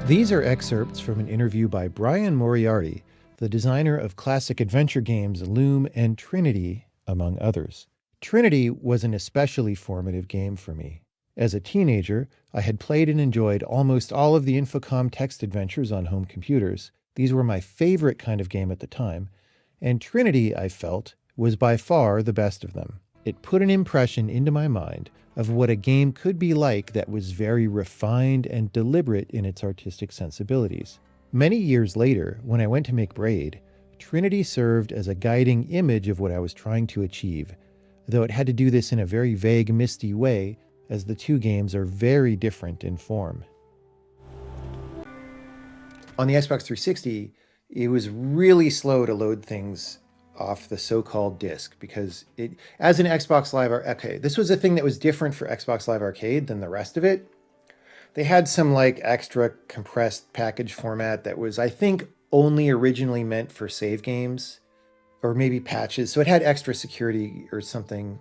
These are excerpts from an interview by Brian Moriarty, the designer of classic adventure games Loom and Trinity, among others. Trinity was an especially formative game for me. As a teenager, I had played and enjoyed almost all of the Infocom text adventures on home computers. These were my favorite kind of game at the time, and Trinity, I felt, was by far the best of them. It put an impression into my mind of what a game could be like that was very refined and deliberate in its artistic sensibilities. Many years later, when I went to make Braid, Trinity served as a guiding image of what I was trying to achieve, though it had to do this in a very vague, misty way, as the two games are very different in form. On the Xbox 360, it was really slow to load things off the so-called disc because it, as an Xbox Live Arcade, this was a thing that was different for Xbox Live Arcade than the rest of it. They had some like extra compressed package format that was, I think, only originally meant for save games or maybe patches. So it had extra security or something.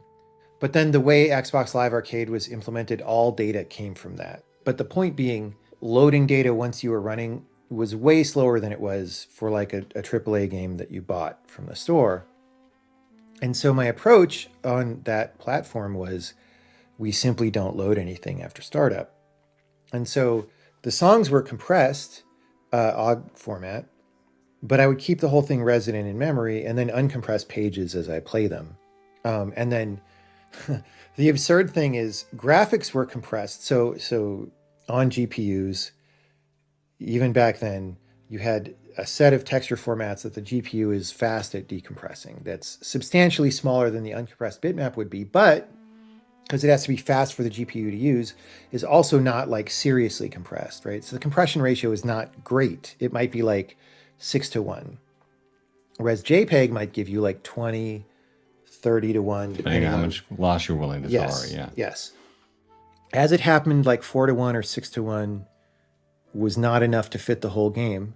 But then the way Xbox Live Arcade was implemented, all data came from that. But the point being, loading data once you were running was way slower than it was for like a AAA game that you bought from the store. And so my approach on that platform was we simply don't load anything after startup. And so the songs were compressed, OGG format, but I would keep the whole thing resident in memory and then uncompress pages as I play them. And then the absurd thing is graphics were compressed. So on GPUs, even back then, you had a set of texture formats that the GPU is fast at decompressing. That's substantially smaller than the uncompressed bitmap would be, but because it has to be fast for the GPU to use, is also not like seriously compressed, right? So the compression ratio is not great. It might be like 6:1. Whereas JPEG might give you like 20, 30:1. Depending on how much loss you're willing to tolerate, yeah. Yes. As it happened, like 4:1 or 6:1 was not enough to fit the whole game,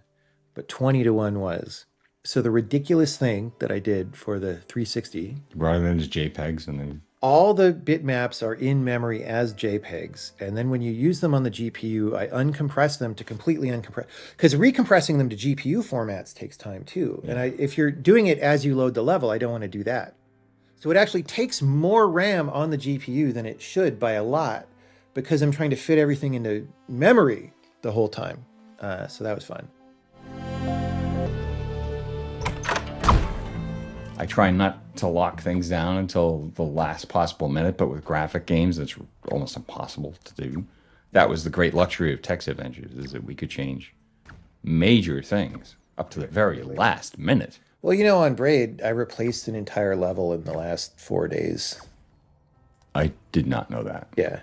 but 20:1 was. So the ridiculous thing that I did for the 360... You brought it in as JPEGs and then... All the bitmaps are in memory as JPEGs, and then when you use them on the GPU, I uncompress them to completely uncompress. Because recompressing them to GPU formats takes time too. Yeah. And if you're doing it as you load the level, I don't want to do that. So it actually takes more RAM on the GPU than it should by a lot, because I'm trying to fit everything into memory the whole time. So that was fun. I try not to lock things down until the last possible minute, but with graphic games, it's almost impossible to do. That was the great luxury of text adventures, is that we could change major things up to the very last minute. Well, you know, on Braid, I replaced an entire level in the last 4 days. I did not know that. Yeah.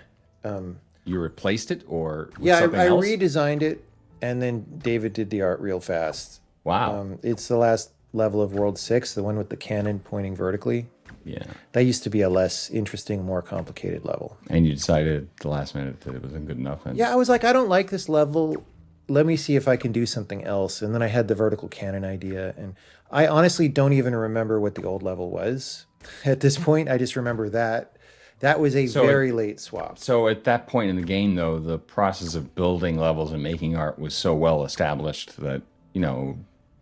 You replaced it or with yeah, something I else? redesigned it, and then David did the art real fast. Wow. It's the last level of World 6, the one with the cannon pointing vertically. Yeah. That used to be a less interesting, more complicated level. And you decided at the last minute that it wasn't good enough? And... Yeah, I was like, I don't like this level. Let me see if I can do something else. And then I had the vertical cannon idea. And I honestly don't even remember what the old level was. At this point, I just remember that. That was a very late swap. So at that point in the game, though, the process of building levels and making art was so well established that, you know,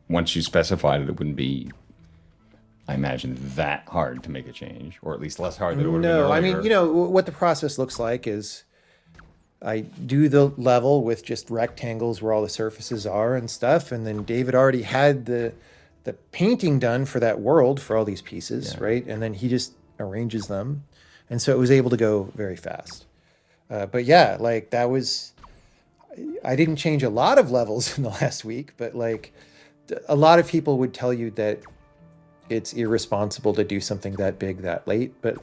once you specified it, it wouldn't be, I imagine, that hard to make a change, or at least less hard than it would have been earlier. I mean, you know, what the process looks like is I do the level with just rectangles where all the surfaces are and stuff, and then David already had the painting done for that world for all these pieces, right? And then he just arranges them. And so it was able to go very fast. But yeah, like that was, I didn't change a lot of levels in the last week, but like a lot of people would tell you that it's irresponsible to do something that big that late. But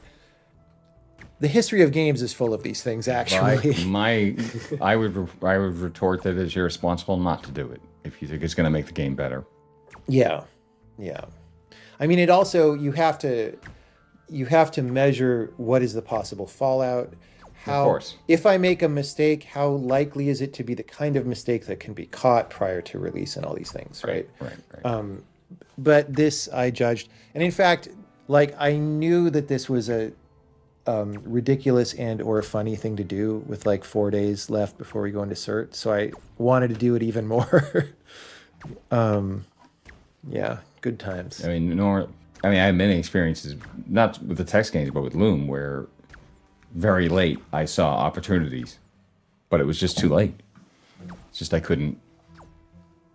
the history of games is full of these things, actually. I would retort that it's irresponsible not to do it if you think it's going to make the game better. Yeah. I mean, it also, you have to measure what is the possible fallout. How, of course. If I make a mistake, how likely is it to be the kind of mistake that can be caught prior to release and all these things, right? Right. But this I judged. And in fact, like I knew that this was a ridiculous and or funny thing to do with like 4 days left before we go into cert. So I wanted to do it even more. Yeah, good times. I mean, I have many experiences, not with the text games, but with Loom, where very late I saw opportunities, but it was just too late. It's just I couldn't.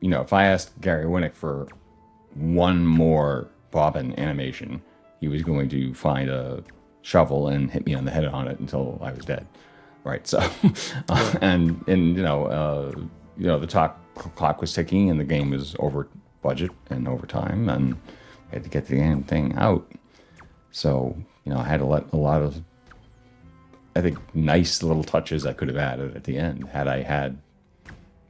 If I asked Gary Winnick for one more bobbin animation, he was going to find a shovel and hit me on the head on it until I was dead. Right. So, and the clock was ticking, and the game was over budget and over time, and I had to get the damn thing out. So, I had to let a lot of, I think, nice little touches I could have added at the end had I had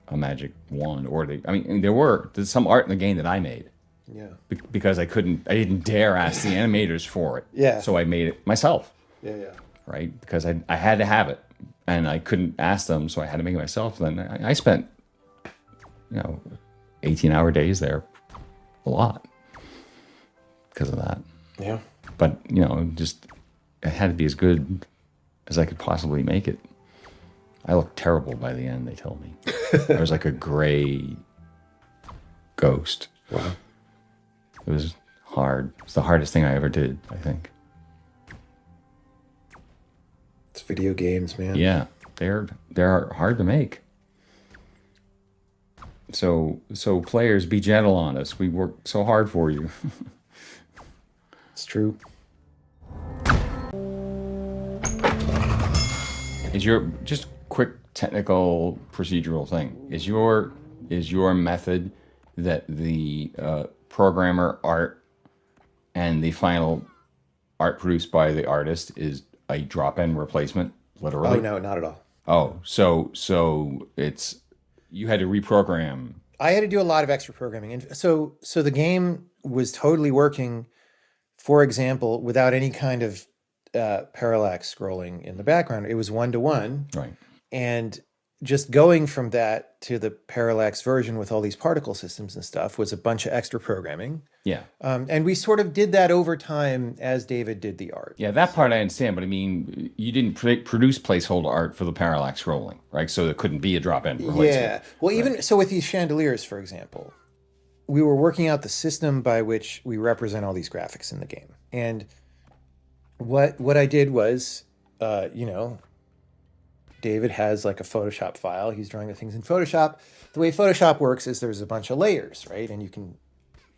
a magic wand, there's some art in the game that I made. Yeah. Because I didn't dare ask the animators for it. Yeah. So I made it myself. Yeah, yeah. Right? Because I had to have it, and I couldn't ask them, so I had to make it myself. Then I spent, 18-hour days there, a lot, because of that. Yeah. But, just, it had to be as good as I could possibly make it. I looked terrible by the end, they told me. I was like a gray ghost. Wow. It was hard. It's the hardest thing I ever did, I think. It's video games, man. Yeah, they're hard to make. So players, be gentle on us. We work so hard for you. It's true. Is your just quick technical procedural thing? Is your method that the programmer art and the final art produced by the artist is a drop-in replacement, literally? Oh no, not at all. Oh, so it's you had to reprogram. I had to do a lot of extra programming, and so the game was totally working. For example, without any kind of parallax scrolling in the background, it was 1-to-1, Right. and just going from that to the parallax version with all these particle systems and stuff was a bunch of extra programming. Yeah. And we sort of did that over time as David did the art. Yeah, that part I understand, but I mean, you didn't produce placeholder art for the parallax scrolling, right? So there couldn't be a drop-in replacement. Yeah. Well, even so with these chandeliers, for example, we were working out the system by which we represent all these graphics in the game. And what I did was, David has like a Photoshop file. He's drawing the things in Photoshop. The way Photoshop works is there's a bunch of layers, right? And you can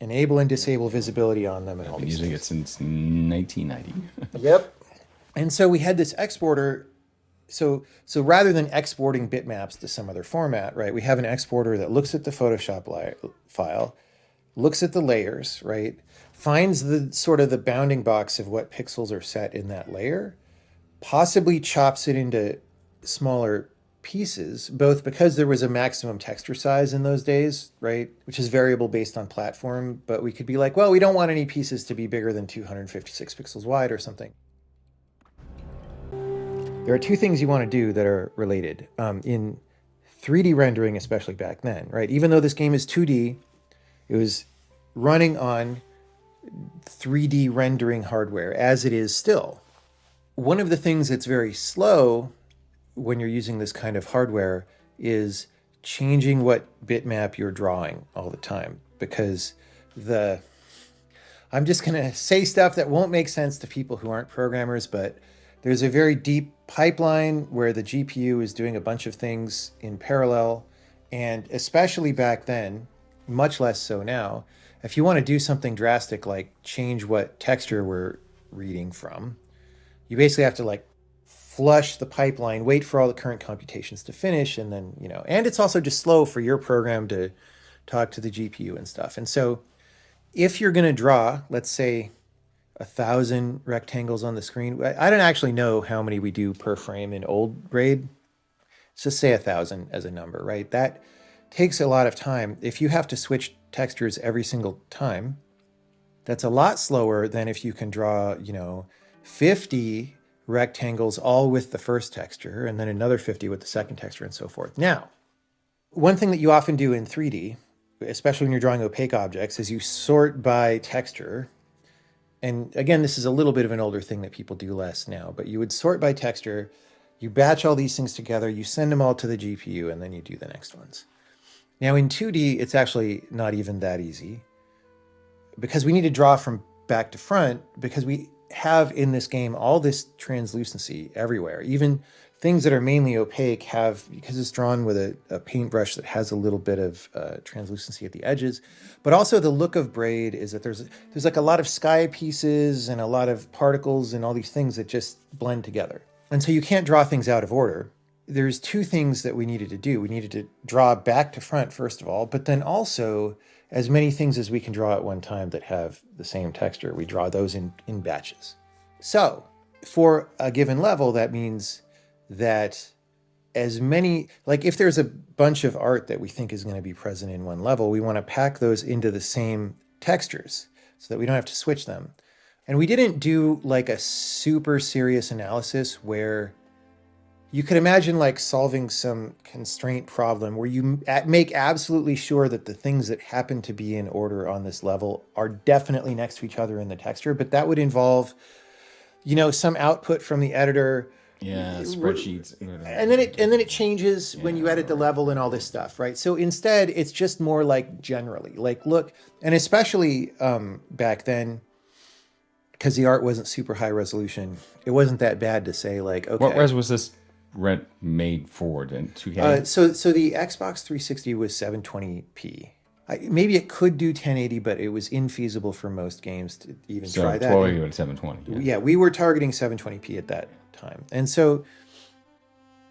enable and disable visibility on them and all I've been these using things. it since 1990. Yep. And so we had this exporter. So rather than exporting bitmaps to some other format, right, we have an exporter that looks at the Photoshop file, looks at the layers, right, finds the sort of the bounding box of what pixels are set in that layer, possibly chops it into smaller pieces, both because there was a maximum texture size in those days, right, which is variable based on platform, but we could be like, well, we don't want any pieces to be bigger than 256 pixels wide or something. There are two things you want to do that are related. In 3D rendering, especially back then, right, even though this game is 2D, it was running on 3D rendering hardware, as it is still. One of the things that's very slow when you're using this kind of hardware is changing what bitmap you're drawing all the time, because I'm just going to say stuff that won't make sense to people who aren't programmers, but there's a very deep pipeline where the GPU is doing a bunch of things in parallel, and especially back then, much less so now, if you want to do something drastic like change what texture we're reading from, you basically have to like flush the pipeline, wait for all the current computations to finish, and then, and it's also just slow for your program to talk to the GPU and stuff. And so if you're going to draw, let's say 1,000 rectangles on the screen, I don't actually know how many we do per frame in old Braid. Let's just say 1,000 as a number, right? That takes a lot of time. If you have to switch textures every single time, that's a lot slower than if you can draw, 50 rectangles all with the first texture and then another 50 with the second texture and so forth. Now, one thing that you often do in 3D, especially when you're drawing opaque objects, is you sort by texture. and again, this is a little bit of an older thing that people do less now, but you would sort by texture, you batch all these things together, you send them all to the GPU, and then you do the next ones. Now in 2D, it's actually not even that easy because we need to draw from back to front because we have in this game all this translucency everywhere. Even things that are mainly opaque have, because it's drawn with a paintbrush that has a little bit of translucency at the edges. But also the look of Braid is that there's like a lot of sky pieces and a lot of particles and all these things that just blend together. And so you can't draw things out of order. There's two things that we needed to do. We needed to draw back to front, first of all, but then also as many things as we can draw at one time that have the same texture. We draw those in batches. So for a given level, that means that as many, like if there's a bunch of art that we think is going to be present in one level, we want to pack those into the same textures so that we don't have to switch them. And we didn't do like a super serious analysis where you could imagine like solving some constraint problem where you make absolutely sure that the things that happen to be in order on this level are definitely next to each other in the texture, but that would involve, you know, some output from the editor. Yeah, spreadsheets. And then it changes when you edit the level and all this stuff, right? So instead, it's just more like generally, like look, and especially back then, because the art wasn't super high resolution, it wasn't that bad to say like, okay. What res was this Rent made for in 2K? So the Xbox 360 was 720p. Maybe it could do 1080, but it was infeasible for most games to even try that. So 1280 at 720. Yeah, we were targeting 720p at that time. And so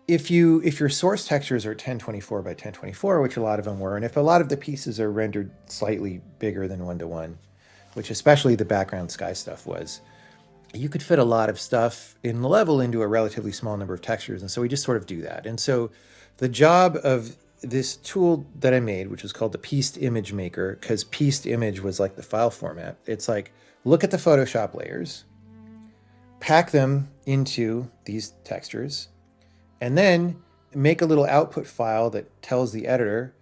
if your source textures are 1024 by 1024, which a lot of them were, and if a lot of the pieces are rendered slightly bigger than 1:1, which especially the background sky stuff was, you could fit a lot of stuff in the level into a relatively small number of textures. And so we just sort of do that. And so the job of this tool that I made, which was called the Pieced Image Maker, because Pieced Image was like the file format. It's like, look at the Photoshop layers, pack them into these textures, and then make a little output file that tells the editor,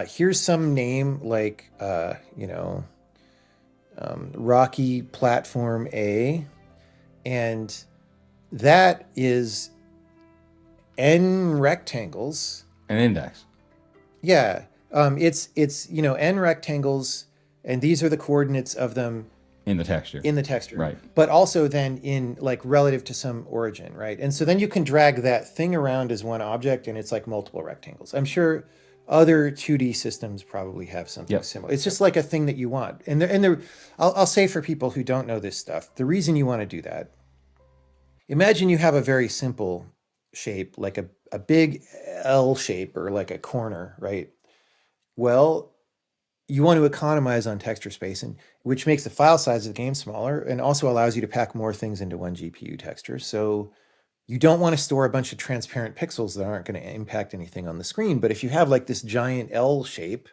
here's some name like, Rocky Platform A, and that is n rectangles. An index. Yeah, it's n rectangles, and these are the coordinates of them In the texture. Right? But also then in like relative to some origin, right? And so then you can drag that thing around as one object, and it's like multiple rectangles. I'm sure other 2D systems probably have something similar. It's just like a thing that you want. And I'll say for people who don't know this stuff, the reason you want to do that, imagine you have a very simple shape, like a big L shape or like a corner, right? Well, you want to economize on texture space, and which makes the file size of the game smaller and also allows you to pack more things into one GPU texture. So you don't want to store a bunch of transparent pixels that aren't going to impact anything on the screen. But if you have like this giant L shape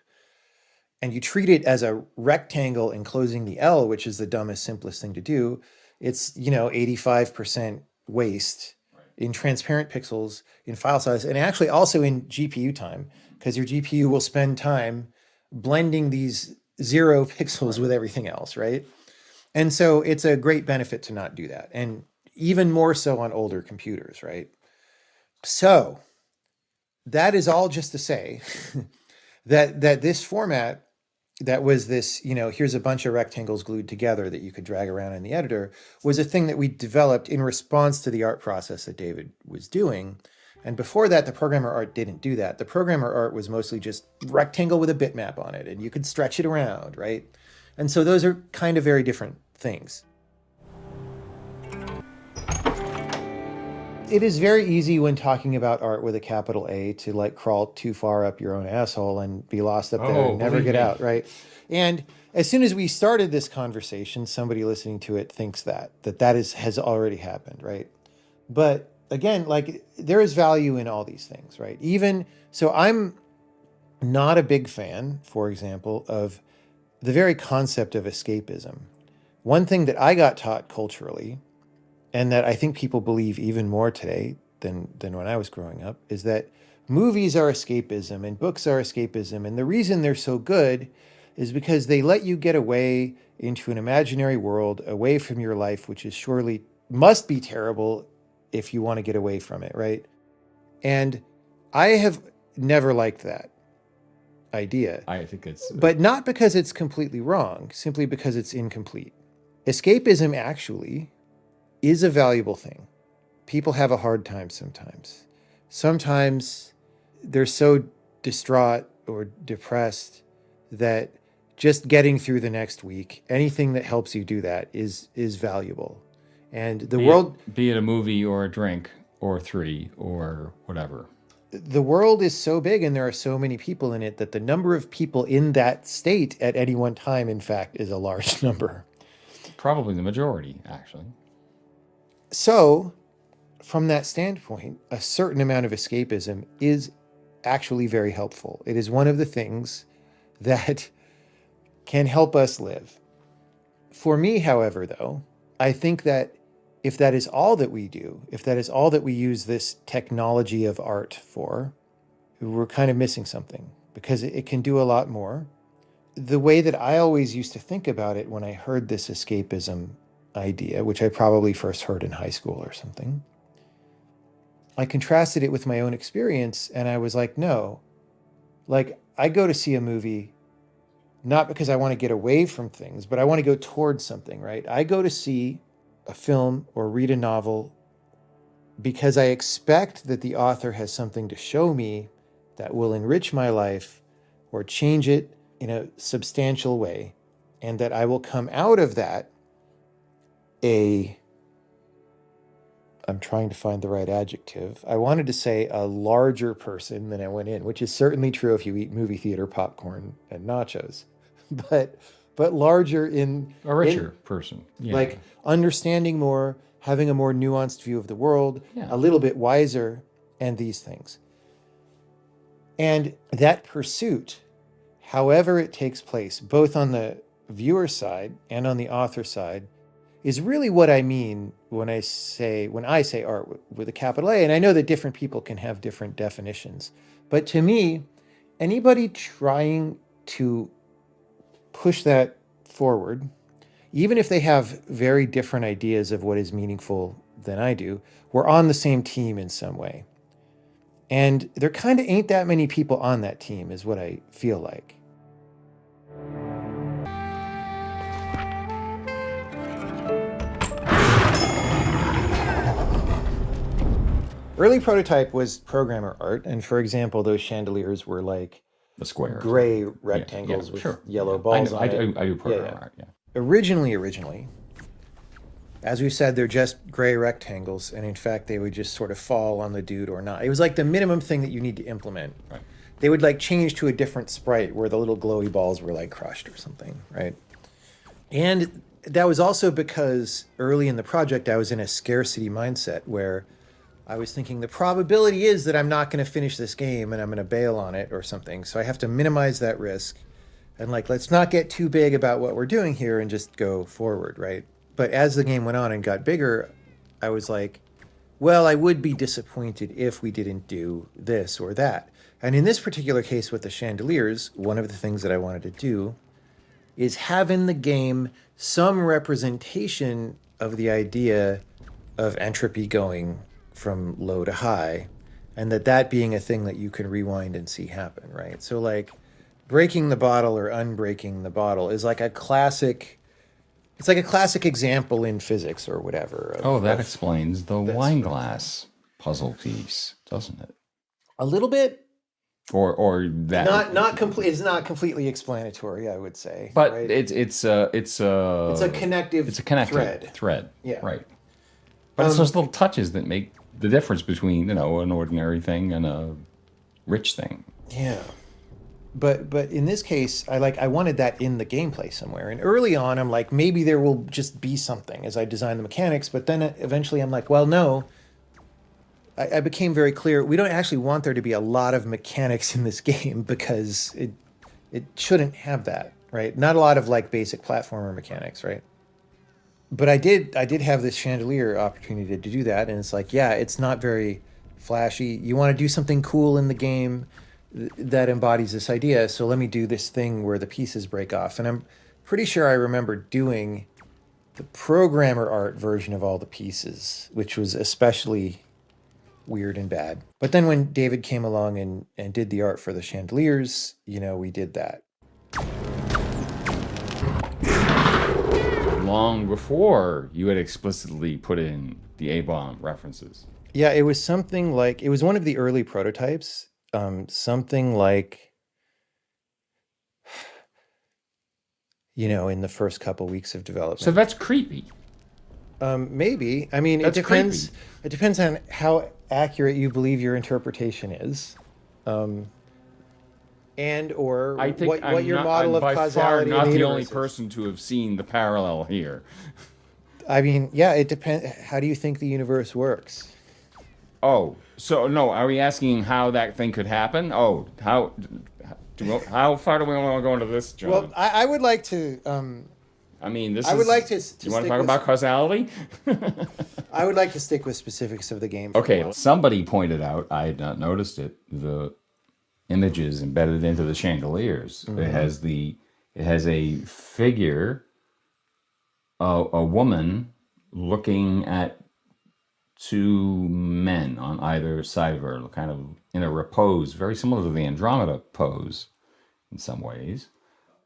and you treat it as a rectangle enclosing the L, which is the dumbest, simplest thing to do, it's, 85% waste in transparent pixels, in file size, and actually also in GPU time, because your GPU will spend time blending these 0 pixels with everything else, right? And so it's a great benefit to not do that. And even more so on older computers, right? So that is all just to say that this format that was this, here's a bunch of rectangles glued together that you could drag around in the editor, was a thing that we developed in response to the art process that David was doing. And before that, the programmer art didn't do that. The programmer art was mostly just rectangle with a bitmap on it, and you could stretch it around, right? And so those are kind of very different things. It is very easy when talking about art with a capital A to like crawl too far up your own asshole and be lost up there and never get out, right? And as soon as we started this conversation, somebody listening to it thinks that has already happened, right? But again, like there is value in all these things, right? Even so, I'm not a big fan, for example, of the very concept of escapism. One thing that I got taught culturally, and that I think people believe even more today than when I was growing up, is that movies are escapism and books are escapism. And the reason they're so good is because they let you get away into an imaginary world away from your life, which is surely must be terrible if you want to get away from it, right? And I have never liked that idea. I think it's But not because it's completely wrong, simply because it's incomplete. Escapism actually is a valuable thing. People have a hard time sometimes. Sometimes they're so distraught or depressed that just getting through the next week, anything that helps you do that is valuable. And the world, be it a movie or a drink or three or whatever. the world is so big and there are so many people in it that the number of people in that state at any one time, in fact, is a large number. Probably the majority, actually. So, from that standpoint, a certain amount of escapism is actually very helpful. It is one of the things that can help us live. For me, however, though, I think that if that is all that we do, if that is all that we use this technology of art for, we're kind of missing something because it can do a lot more. The way that I always used to think about it when I heard this escapism idea, which I probably first heard in high school or something, I contrasted it with my own experience and I was like, no, like I go to see a movie not because I want to get away from things, but I want to go towards something, right? I go to see a film or read a novel because I expect that the author has something to show me that will enrich my life or change it in a substantial way, and that I will come out of that I'm trying to find the right adjective. I wanted to say a larger person than I went in, which is certainly true if you eat movie theater popcorn and nachos, but larger in a richer person, like understanding more, having a more nuanced view of the world, a little bit wiser, and these things. And that pursuit, however it takes place, both on the viewer side and on the author side, is really what I mean when I say art with a capital A. And I know that different people can have different definitions. But to me, anybody trying to push that forward, even if they have very different ideas of what is meaningful than I do, we're on the same team in some way. And there kind of ain't that many people on that team, is what I feel like. Early prototype was programmer art, and for example, those chandeliers were like the square gray rectangles with yellow balls on it. I do programmer art, Originally, as we said, they're just gray rectangles, and in fact, they would just sort of fall on the dude or not. It was like the minimum thing that you need to implement. Right. They would like change to a different sprite where the little glowy balls were like crushed or something, right? And that was also because early in the project, I was in a scarcity mindset where I was thinking the probability is that I'm not going to finish this game and I'm going to bail on it or something. So I have to minimize that risk. And like, let's not get too big about what we're doing here and just go forward, right? But as the game went on and got bigger, I was like, well, I would be disappointed if we didn't do this or that. And in this particular case with the chandeliers, one of the things that I wanted to do is have in the game some representation of the idea of entropy going from low to high, and that being a thing that you can rewind and see happen, right? So like breaking the bottle or unbreaking the bottle is like a classic, it's like a classic example in physics or whatever. That explains the wine glass puzzle piece, doesn't it? A little bit. Or that not complete. It's not completely explanatory, I would say. But right? it's a connective. It's a connective thread. Yeah. Right. But it's those little touches that make the difference between, an ordinary thing and a rich thing. Yeah. But in this case, I wanted that in the gameplay somewhere. And early on, I'm like, maybe there will just be something as I design the mechanics. But then eventually I'm like, well, no. I became very clear, we don't actually want there to be a lot of mechanics in this game because it shouldn't have that, right? Not a lot of like basic platformer mechanics, right? But I did have this chandelier opportunity to do that, and it's like, yeah, it's not very flashy. You want to do something cool in the game, that embodies this idea. So let me do this thing where the pieces break off. And I'm pretty sure I remember doing the programmer art version of all the pieces, which was especially weird and bad. But then when David came along and did the art for the chandeliers, we did that. Long before you had explicitly put in the A-bomb references. Yeah, it was something like, it was one of the early prototypes. Something like, in the first couple weeks of development. So that's creepy. Maybe. I mean, That's it depends. creepy. It depends on how accurate you believe your interpretation is, and or I think what your model of by causality far not in the only universe is. person to have seen the parallel here. I mean, yeah, it depends. How do you think the universe works? Oh, so no, are we asking how that thing could happen? Oh, how far do we want to go into this, John? Well, I would like to. I mean, I would like to you want to stick talk with- about causality? I would like to stick with specifics of the game. Okay, somebody pointed out, I had not noticed it, the images embedded into the chandeliers. Mm-hmm. It has a figure, a woman looking at two men on either side of her, kind of in a repose, very similar to the Andromeda pose in some ways.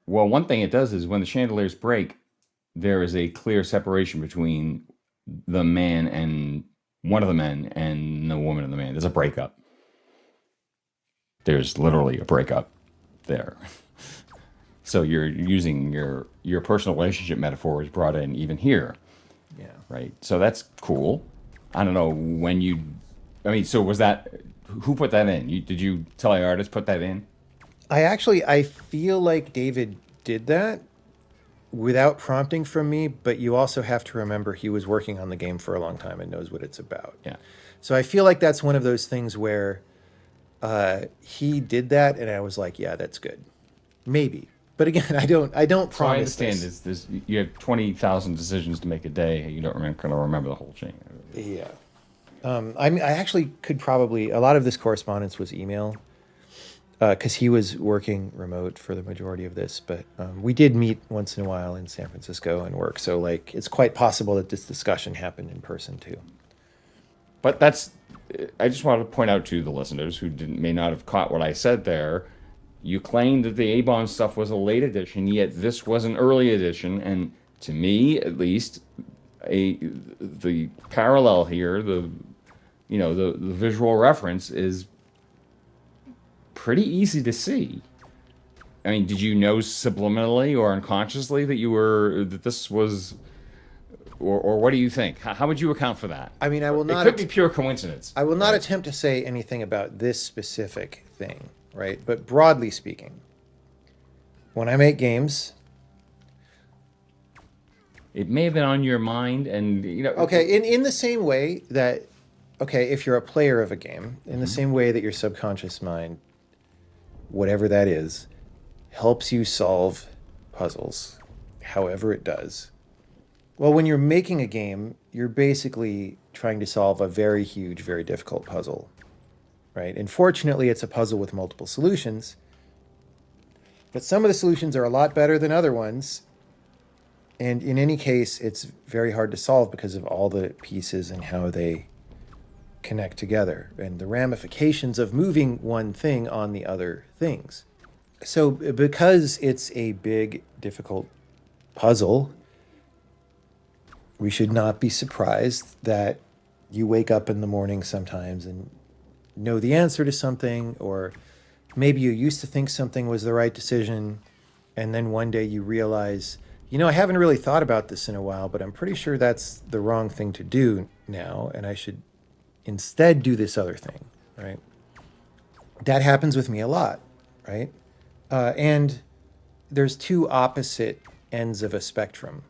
Well, one thing it does is when the chandeliers break, there is a clear separation between the man and one of the men and the woman and the man. There's a breakup. There's literally a breakup there. So you're using your personal relationship metaphors brought in even here. Yeah. Right. So that's cool. I don't know when you. I mean, so was that who put that in? Did you tell the artist put that in? I feel like David did that without prompting from me, but you also have to remember he was working on the game for a long time and knows what it's about. Yeah. So I feel like that's one of those things where he did that, and I was like, yeah, that's good, maybe. But again, I don't So I promise. understand this. You have 20,000 decisions to make a day. You don't kind of remember the whole chain. Yeah. I actually could probably, a lot of this correspondence was email, because he was working remote for the majority of this, but we did meet once in a while in San Francisco and work. So like, it's quite possible that this discussion happened in person too. But I just wanted to point out to the listeners who may not have caught what I said there. You claimed that the A-bomb stuff was a late edition, yet this was an early edition, and to me, at least, the parallel here, the visual reference is pretty easy to see. I mean, did you know subliminally or unconsciously that this was, or what do you think? How would you account for that? I mean, I will not. It could be pure coincidence. I will not attempt to say anything about this specific thing, right? But broadly speaking, when I make games, it may have been on your mind, and okay, in the same way that, okay, if you're a player of a game, in the same way that your subconscious mind, whatever that is, helps you solve puzzles, however it does. Well, when you're making a game, you're basically trying to solve a very huge, very difficult puzzle, right? And fortunately, it's a puzzle with multiple solutions. But some of the solutions are a lot better than other ones. And in any case, it's very hard to solve because of all the pieces and how they connect together and the ramifications of moving one thing on the other things. So because it's a big, difficult puzzle, we should not be surprised that you wake up in the morning sometimes and know the answer to something, or maybe you used to think something was the right decision, and then one day you realize, I haven't really thought about this in a while, but I'm pretty sure that's the wrong thing to do now, and I should instead do this other thing, right? That happens with me a lot, right? And there's two opposite ends of a spectrum.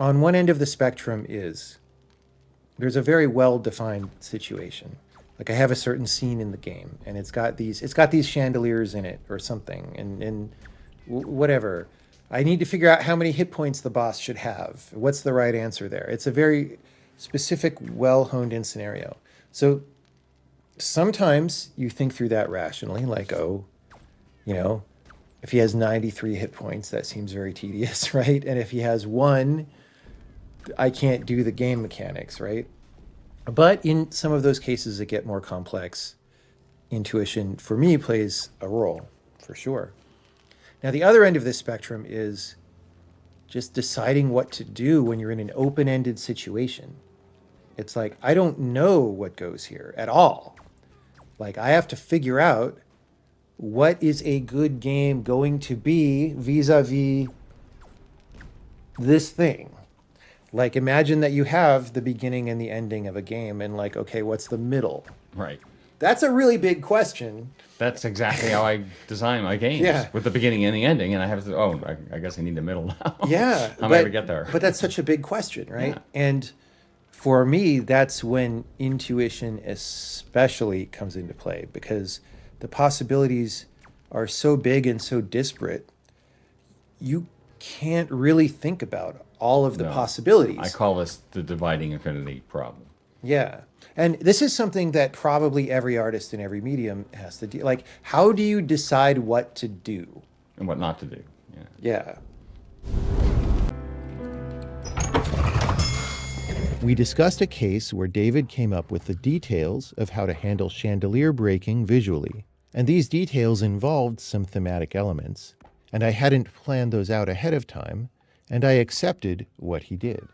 On one end of the spectrum there's a very well-defined situation. Like I have a certain scene in the game, and it's got these chandeliers in it or something, and whatever. I need to figure out how many hit points the boss should have. What's the right answer there? It's a very specific, well-honed in scenario. So Sometimes you think through that rationally, like, oh, you know, if he has 93 hit points, that seems very tedious, right? And if he has one, I can't do the game mechanics, right? But in some of those cases that get more complex, intuition for me plays a role for sure. Now, the other end of this spectrum is just deciding what to do when you're in an open ended situation. It's like, I don't know what goes here at all. Like, I have to figure out what is a good game going to be vis a vis this thing. Like, imagine that you have the beginning and the ending of a game, and like, okay, what's the middle? Right. That's a really big question. That's exactly how I design my games, Yeah. with the beginning and the ending, and I have to. Oh, I guess I need the middle now. Yeah. How am I going to get there? But that's such a big question, right? Yeah. And for me, that's when intuition especially comes into play, because the possibilities are so big and so disparate, you can't really think about all of the No. possibilities. I call this the dividing infinity problem. Yeah. And this is something that probably every artist in every medium has to do. Like, how do you decide what to do? And what not to do. Yeah. Yeah. We discussed a case where David came up with the details of how to handle chandelier breaking visually. And these details involved some thematic elements. And I hadn't planned those out ahead of time, and I accepted what he did.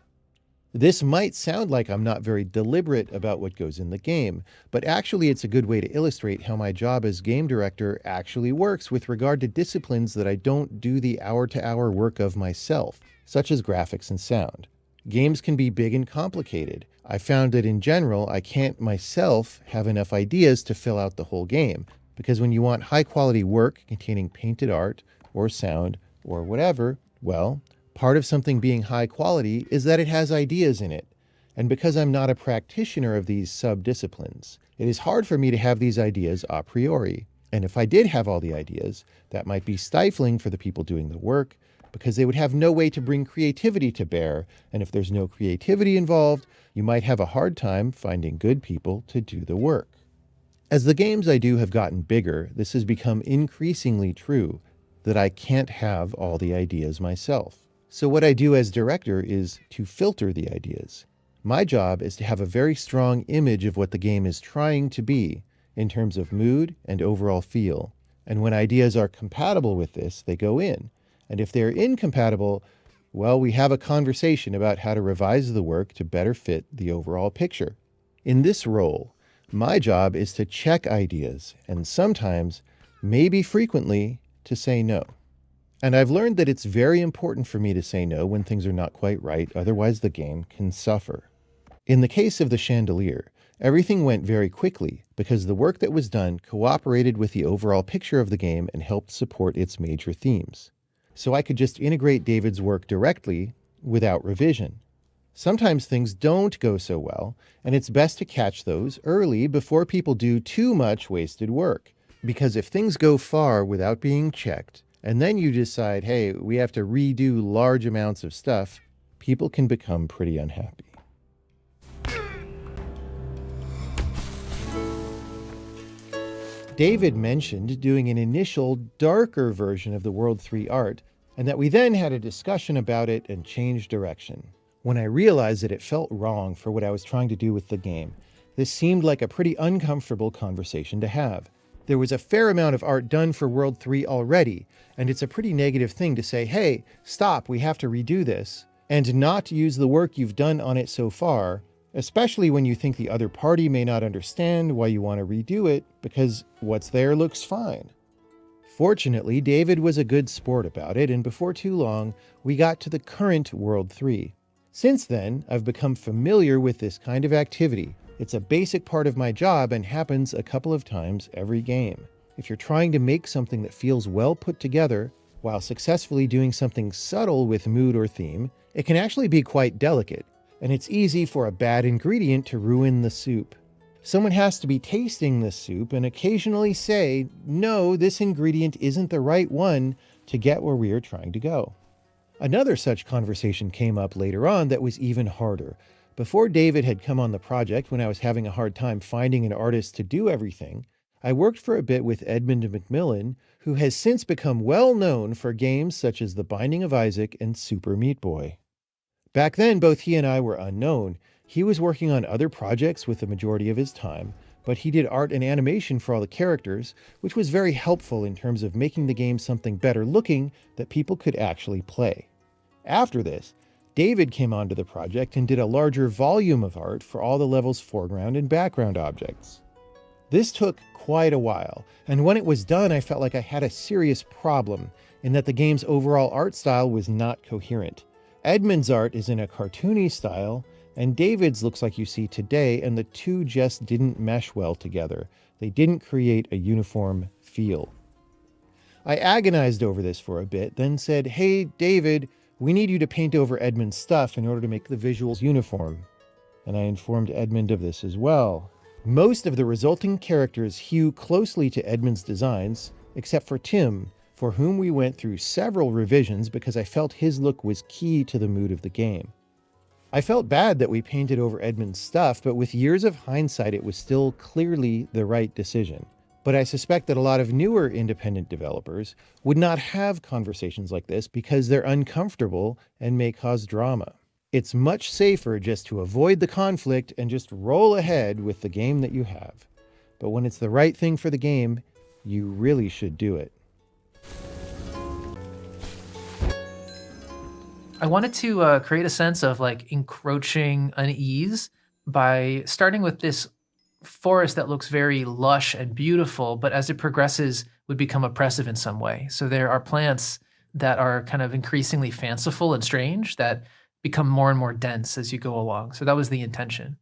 This might sound like I'm not very deliberate about what goes in the game, but actually it's a good way to illustrate how my job as game director actually works with regard to disciplines that I don't do the hour-to-hour work of myself, such as graphics and sound. Games can be big and complicated. I found that in general, I can't myself have enough ideas to fill out the whole game, because when you want high-quality work containing painted art, or sound, or whatever, well, part of something being high quality is that it has ideas in it. And because I'm not a practitioner of these sub-disciplines, it is hard for me to have these ideas a priori. And if I did have all the ideas, that might be stifling for the people doing the work, because they would have no way to bring creativity to bear. And if there's no creativity involved, you might have a hard time finding good people to do the work. As the games I do have gotten bigger, this has become increasingly true, that I can't have all the ideas myself. So what I do as director is to filter the ideas. My job is to have a very strong image of what the game is trying to be in terms of mood and overall feel. And when ideas are compatible with this, they go in. And if they're incompatible, well, we have a conversation about how to revise the work to better fit the overall picture. In this role, my job is to check ideas and sometimes, maybe frequently, to say no. And I've learned that it's very important for me to say no when things are not quite right, otherwise the game can suffer. In the case of the chandelier, everything went very quickly because the work that was done cooperated with the overall picture of the game and helped support its major themes. So I could just integrate David's work directly without revision. Sometimes things don't go so well, and it's best to catch those early before people do too much wasted work. Because if things go far without being checked, and then you decide, hey, we have to redo large amounts of stuff, people can become pretty unhappy. David mentioned doing an initial, darker version of the World 3 art, and that we then had a discussion about it and changed direction. When I realized that it felt wrong for what I was trying to do with the game, this seemed like a pretty uncomfortable conversation to have. There was a fair amount of art done for World 3 already, and it's a pretty negative thing to say, hey, stop, we have to redo this, and not use the work you've done on it so far, especially when you think the other party may not understand why you want to redo it, because what's there looks fine. Fortunately, David was a good sport about it, and before too long, we got to the current World 3. Since then, I've become familiar with this kind of activity. It's a basic part of my job and happens a couple of times every game. If you're trying to make something that feels well put together, while successfully doing something subtle with mood or theme, it can actually be quite delicate, and it's easy for a bad ingredient to ruin the soup. Someone has to be tasting this soup and occasionally say, no, this ingredient isn't the right one to get where we are trying to go. Another such conversation came up later on that was even harder, Before David had come on the project, when I was having a hard time finding an artist to do everything, I worked for a bit with Edmund McMillan, who has since become well known for games such as The Binding of Isaac and Super Meat Boy. Back then, both he and I were unknown. He was working on other projects with the majority of his time, but he did art and animation for all the characters, which was very helpful in terms of making the game something better looking that people could actually play. After this, David came onto the project and did a larger volume of art for all the level's foreground and background objects. This took quite a while, and when it was done, I felt like I had a serious problem in that the game's overall art style was not coherent. Edmund's art is in a cartoony style, and David's looks like you see today, and the two just didn't mesh well together. They didn't create a uniform feel. I agonized over this for a bit, then said, "Hey, David, we need you to paint over Edmund's stuff in order to make the visuals uniform." And I informed Edmund of this as well. Most of the resulting characters hew closely to Edmund's designs, except for Tim, for whom we went through several revisions because I felt his look was key to the mood of the game. I felt bad that we painted over Edmund's stuff, but with years of hindsight, it was still clearly the right decision. But I suspect that a lot of newer independent developers would not have conversations like this because they're uncomfortable and may cause drama. It's much safer just to avoid the conflict and just roll ahead with the game that you have. But when it's the right thing for the game, you really should do it. I wanted to create a sense of like encroaching unease by starting with this forest that looks very lush and beautiful, but as it progresses would become oppressive in some way. So there are plants that are kind of increasingly fanciful and strange that become more and more dense as you go along. So that was the intention.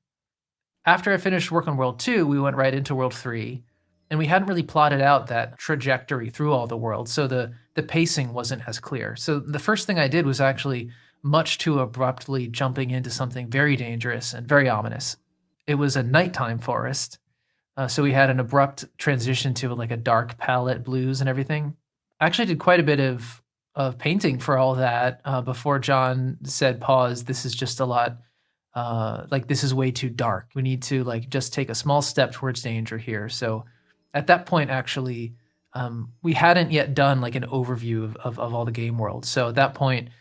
After I finished work on World 2, we went right into World 3, and we hadn't really plotted out that trajectory through all the worlds, so the pacing wasn't as clear. So the first thing I did was actually much too abruptly jumping into something very dangerous and very ominous. It was a nighttime forest, so we had an abrupt transition to like a dark palette, blues and everything. I actually did quite a bit of painting for all that before John said, pause, this is just a lot, like this is way too dark. We need to like just take a small step towards danger here. So at that point, actually, we hadn't yet done like an overview of all the game worlds. So at that point,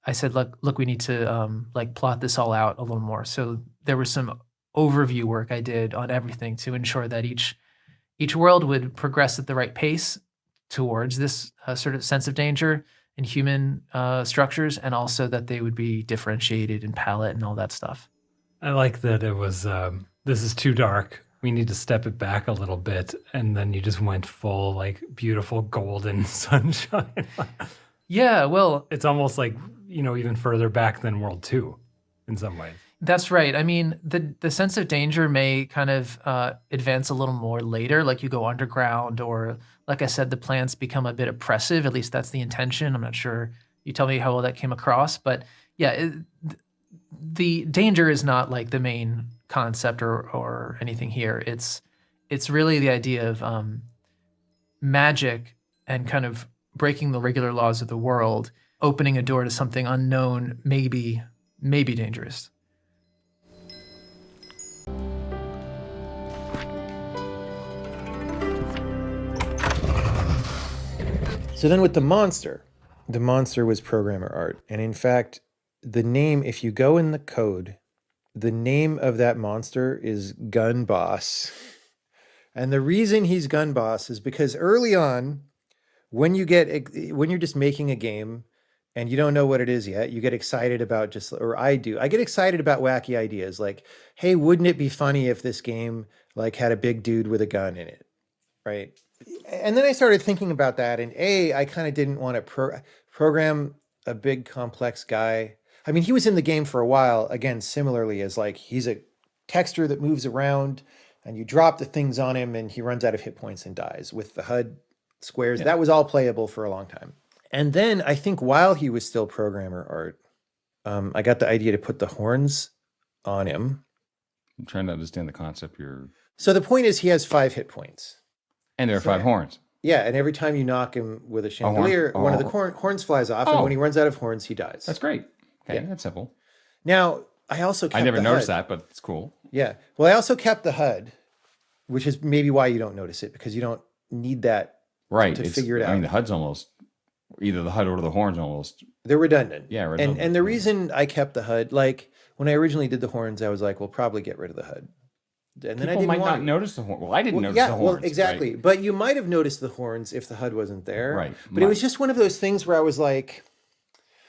I said, look, we need to like plot this all out a little more. So there was some overview work I did on everything to ensure that each world would progress at the right pace towards this sort of sense of danger in human structures, and also that they would be differentiated in palette and all that stuff. I like that it was, this is too dark. We need to step it back a little bit. And then you just went full, like, beautiful golden sunshine. Yeah, well, it's almost like, you know, even further back than World 2 in some ways. That's right. I mean, the sense of danger may kind of advance a little more later, like you go underground, or like I said, the plants become a bit oppressive. At least that's the intention. I'm not sure. You tell me how well that came across. But yeah, the danger is not like the main concept or anything here. It's really the idea of magic and kind of breaking the regular laws of the world, opening a door to something unknown, maybe dangerous. So then with the monster was programmer art. And in fact, the name, if you go in the code, the name of that monster is Gun Boss. And the reason he's Gun Boss is because early on, when you're just making a game and you don't know what it is yet, you get excited about I get excited about wacky ideas like, hey, wouldn't it be funny if this game like had a big dude with a gun in it, right? And then I started thinking about that, and I kind of didn't want to program a big complex guy. I mean, he was in the game for a while, again, similarly as like, he's a texture that moves around and you drop the things on him and he runs out of hit points and dies with the HUD squares. Yeah. That was all playable for a long time. And then I think while he was still programmer art, I got the idea to put the horns on him. I'm trying to understand the concept here. So the point is he has 5 hit points. And there are 5 horns. Yeah, and every time you knock him with a chandelier, one of the horns flies off, and when he runs out of horns, he dies. That's great. Okay, yeah. That's simple. Now, I also kept I never the noticed HUD. that, but it's cool. Yeah. Well, I also kept the HUD, which is maybe why you don't notice it, because you don't need that Right. to figure it I mean, out. the HUD's almost either the HUD or the horns almost. They're redundant. Yeah, And redundant, the yeah. reason I kept the HUD, like when I originally did the horns, I was like, we'll probably get rid of the HUD. And then I People didn't might want not to. notice the horn. Well, I didn't Well, notice yeah, the horns. well, exactly. Right? But you might have noticed the horns if the HUD wasn't there. Right. But it was just one of those things where I was like,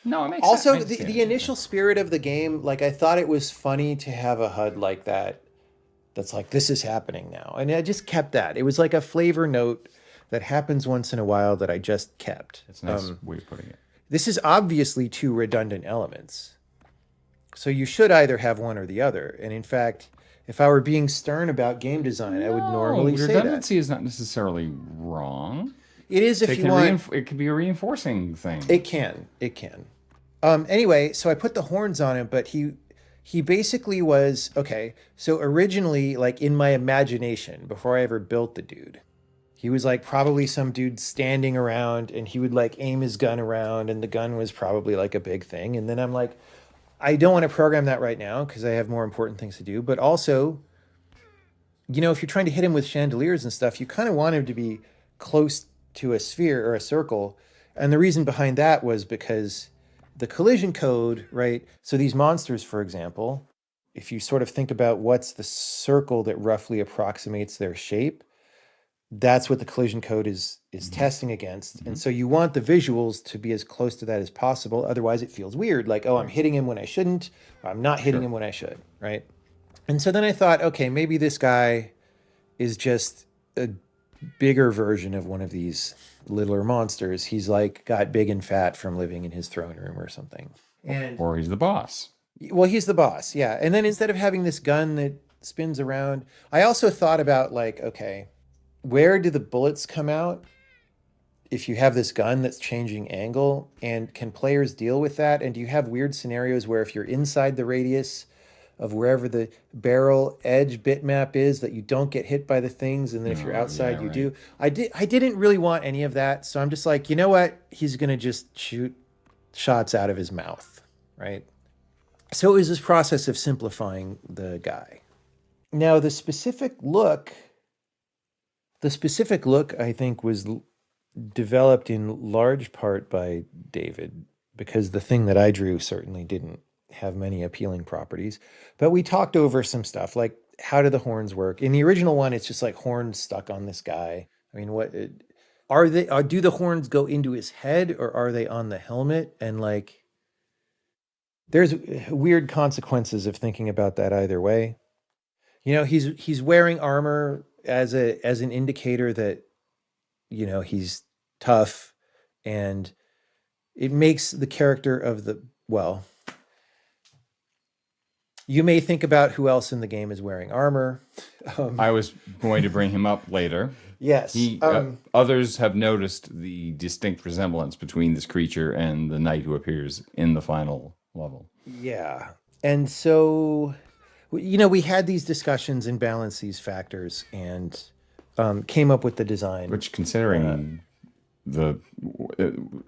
No, it makes also sense. the initial spirit of the game, like I thought it was funny to have a HUD like that. That's like, this is happening now. And I just kept that. It was like a flavor note that happens once in a while that I just kept. It's a nice way of putting it. This is obviously two redundant elements. So you should either have one or the other. And in fact, if I were being stern about game design, I would normally say that. Redundancy is not necessarily wrong. It is if you want. It can be a reinforcing thing. It can. It can. Anyway, so I put the horns on him, but he basically was, okay, so originally, like in my imagination, before I ever built the dude, he was like probably some dude standing around and he would like aim his gun around and the gun was probably like a big thing. And then I'm like, I don't want to program that right now because I have more important things to do. But also, you know, if you're trying to hit him with chandeliers and stuff, you kind of want him to be close to a sphere or a circle. And the reason behind that was because the collision code, right? So these monsters, for example, if you sort of think about what's the circle that roughly approximates their shape, that's what the collision code is testing against. And so you want the visuals to be as close to that as possible. Otherwise it feels weird. Like, oh, I'm hitting him when I shouldn't, or I'm not hitting him when I should, right? And so then I thought, okay, maybe this guy is just a bigger version of one of these littler monsters. He's like got big and fat from living in his throne room or something. And Or he's the boss. well, he's the boss, yeah. And then instead of having this gun that spins around, I also thought about like, okay, where do the bullets come out if you have this gun that's changing angle? And can players deal with that? And do you have weird scenarios where if you're inside the radius of wherever the barrel edge bitmap is, that you don't get hit by the things, and then if you're outside, yeah, you right. do. I didn't really want any of that, so I'm just like, you know what? He's gonna just shoot shots out of his mouth, right? So it was this process of simplifying the guy. Now the specific look, I think, was developed in large part by David, because the thing that I drew certainly didn't have many appealing properties. But we talked over some stuff, like how do the horns work? In the original one, it's just like horns stuck on this guy. I mean, what are they? Do the horns go into his head, or are they on the helmet? And like, there's weird consequences of thinking about that either way. You know, he's wearing armor as an indicator that, you know, he's tough, and it makes the character of the, well, you may think about who else in the game is wearing armor. I was going to bring him up later. Yes. Others have noticed the distinct resemblance between this creature and the knight who appears in the final level. Yeah. And so, you know, we had these discussions and balanced these factors and came up with the design. Which, considering the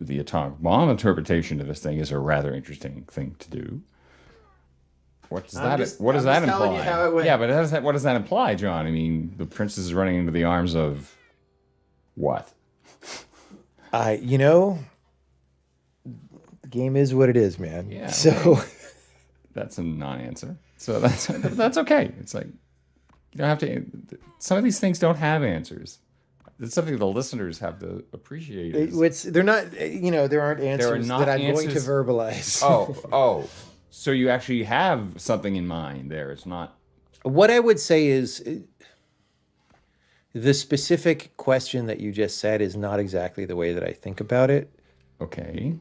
atomic bomb interpretation of this thing, is a rather interesting thing to do. What does that telling imply? you how it went. Yeah, but what does that imply, John? I mean, the princess is running into the arms of what? You know, the game is what it is, man. Yeah. So okay. That's a non-answer. So that's okay. It's like, you don't have to. Some of these things don't have answers. It's something the listeners have to appreciate. they're not, you know, there aren't answers not that I'm going to answers. verbalize. Oh. So you actually have something in mind there. It's not. What I would say is the specific question that you just said is not exactly the way that I think about it. Okay.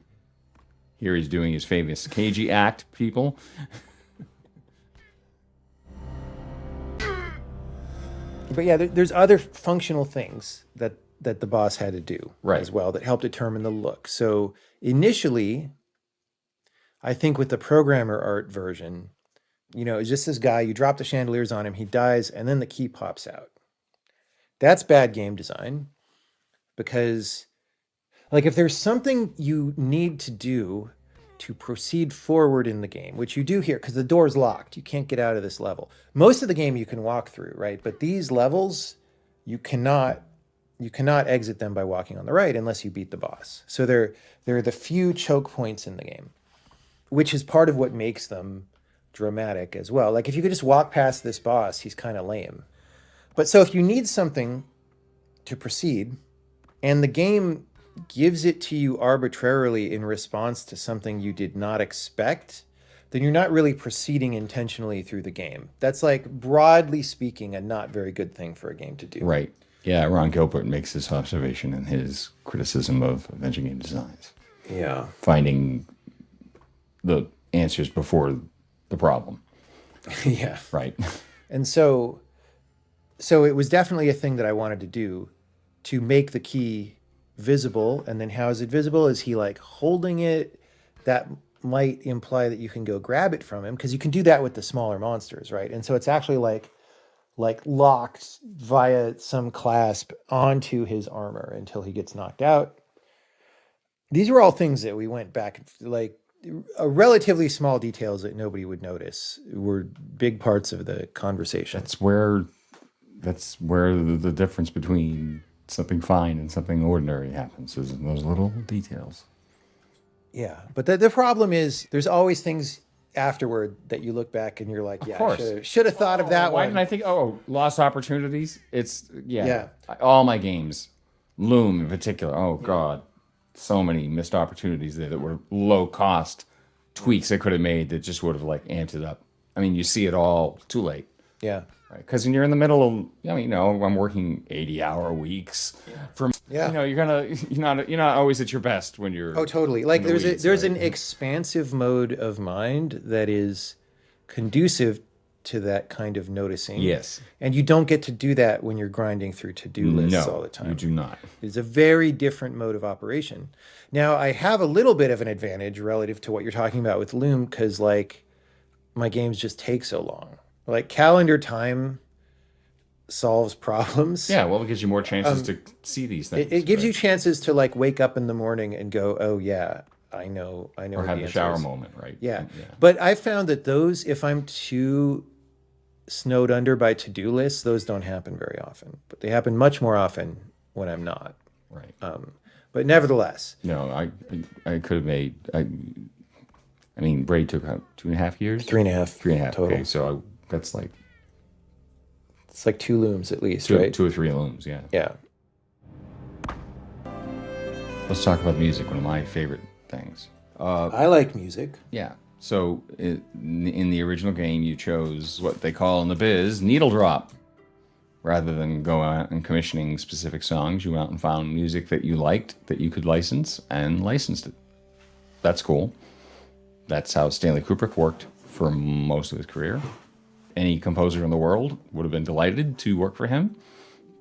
Here he's doing his famous cagey act, people. But yeah, there's other functional things that the boss had to do Right. as well that help determine the look. So initially, I think with the programmer art version, you know, it's just this guy, you drop the chandeliers on him, he dies, and then the key pops out. That's bad game design, because like if there's something you need to do to proceed forward in the game, which you do here because the door's locked. You can't get out of this level. Most of the game you can walk through, right? But these levels, you cannot exit them by walking on the right unless you beat the boss. So they're the few choke points in the game, which is part of what makes them dramatic as well. Like if you could just walk past this boss, he's kind of lame. But so if you need something to proceed and the game gives it to you arbitrarily in response to something you did not expect, then you're not really proceeding intentionally through the game. That's like, broadly speaking, a not very good thing for a game to do. Right. Yeah, Ron Gilbert makes this observation in his criticism of adventure game designs. Yeah. Finding the answers before the problem. Yeah. Right. And so it was definitely a thing that I wanted to do, to make the key visible. And then how is it visible? Is he like holding it? That might imply that you can go grab it from him, because you can do that with the smaller monsters, right? And so it's actually like locked via some clasp onto his armor until he gets knocked out. These were all things that we went back, like relatively small details that nobody would notice were big parts of the conversation. That's where the difference between something fine and something ordinary happens, is in those little details. Yeah, but the problem is there's always things afterward that you look back and you're like, yeah, course. should have thought of that Why one. didn't I think, lost opportunities? It's, Yeah. All my games, Loom in particular, God, so many missed opportunities there that were low cost tweaks I could have made that just would have like amped it up. I mean, you see it all too late. Yeah. Because when you're in the middle of, I'm working 80-hour weeks. You're not always at your best when you're. Oh, totally. Like in the there's weeds, an right? expansive mode of mind that is conducive to that kind of noticing. Yes. And you don't get to do that when you're grinding through to-do lists all the time. You do not. It's a very different mode of operation. Now, I have a little bit of an advantage relative to what you're talking about with Loom, because like my games just take so long. Like calendar time solves problems. Yeah, well, it gives you more chances to see these things. It gives you chances to like wake up in the morning and go, oh yeah, I know. or what have the the answer shower is. moment, right? Yeah. But I found that those, if I'm too snowed under by to-do lists, those don't happen very often. But they happen much more often when I'm not. Right. But nevertheless, No, I could have made. I mean, Braid took 2.5 years. 3.5. 3.5 total. Okay, so that's like It's like 2 looms at least, two, right? 2 or 3 looms. Yeah. Yeah. Let's talk about music. One of my favorite things. I like music. Yeah. So in the original game, you chose what they call in the biz needle drop. Rather than go out and commissioning specific songs, you went out and found music that you liked that you could license and licensed it. That's cool. That's how Stanley Kubrick worked for most of his career. Any composer in the world would have been delighted to work for him,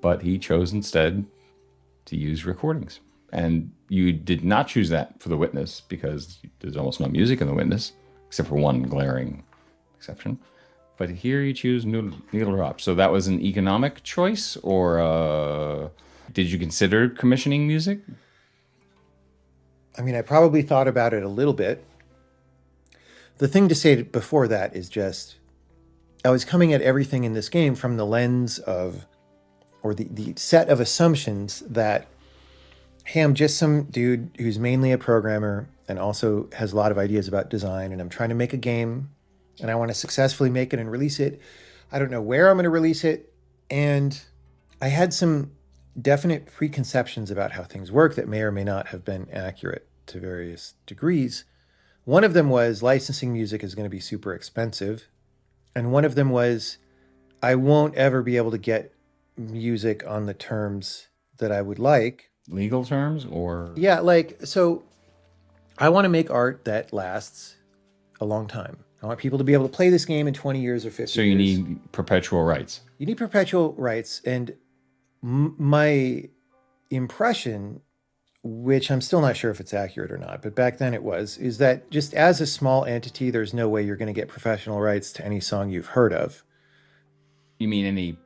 but he chose instead to use recordings. And you did not choose that for The Witness because there's almost no music in The Witness, except for one glaring exception. But here you choose needle drop. So that was an economic choice, or did you consider commissioning music? I mean, I probably thought about it a little bit. The thing to say before that is just, I was coming at everything in this game from the lens of, or the set of assumptions that, hey, I'm just some dude who's mainly a programmer and also has a lot of ideas about design, and I'm trying to make a game, and I want to successfully make it and release it. I don't know where I'm going to release it. And I had some definite preconceptions about how things work that may or may not have been accurate to various degrees. One of them was licensing music is going to be super expensive. And one of them was I won't ever be able to get music on the terms that I would like. Legal terms or? Yeah, like, so I want to make art that lasts a long time. I want people to be able to play this game in 20 years or 50 years. So you need perpetual rights. You need perpetual rights. And my impression, which I'm still not sure if it's accurate or not, but back then it was, is that just as a small entity, there's no way you're going to get professional rights to any song you've heard of. You mean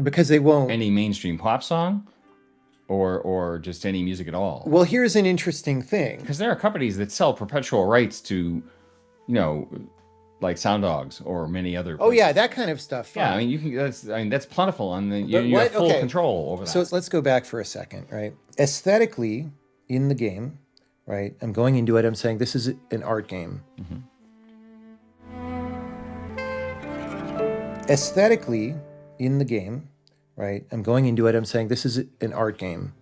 Because they won't. any mainstream pop song? or just any music at all. Well, here's an interesting thing. Because there are companies that sell perpetual rights to, like Sound Dogs or many other. Oh yeah, that kind of stuff. Yeah, fine. I mean that's plentiful, and then you have full control over that. So let's go back for a second, right? Aesthetically, in the game, right? I'm going into it. I'm saying this is an art game. Aesthetically, in the game, right? I'm going into it. I'm saying this is an art game.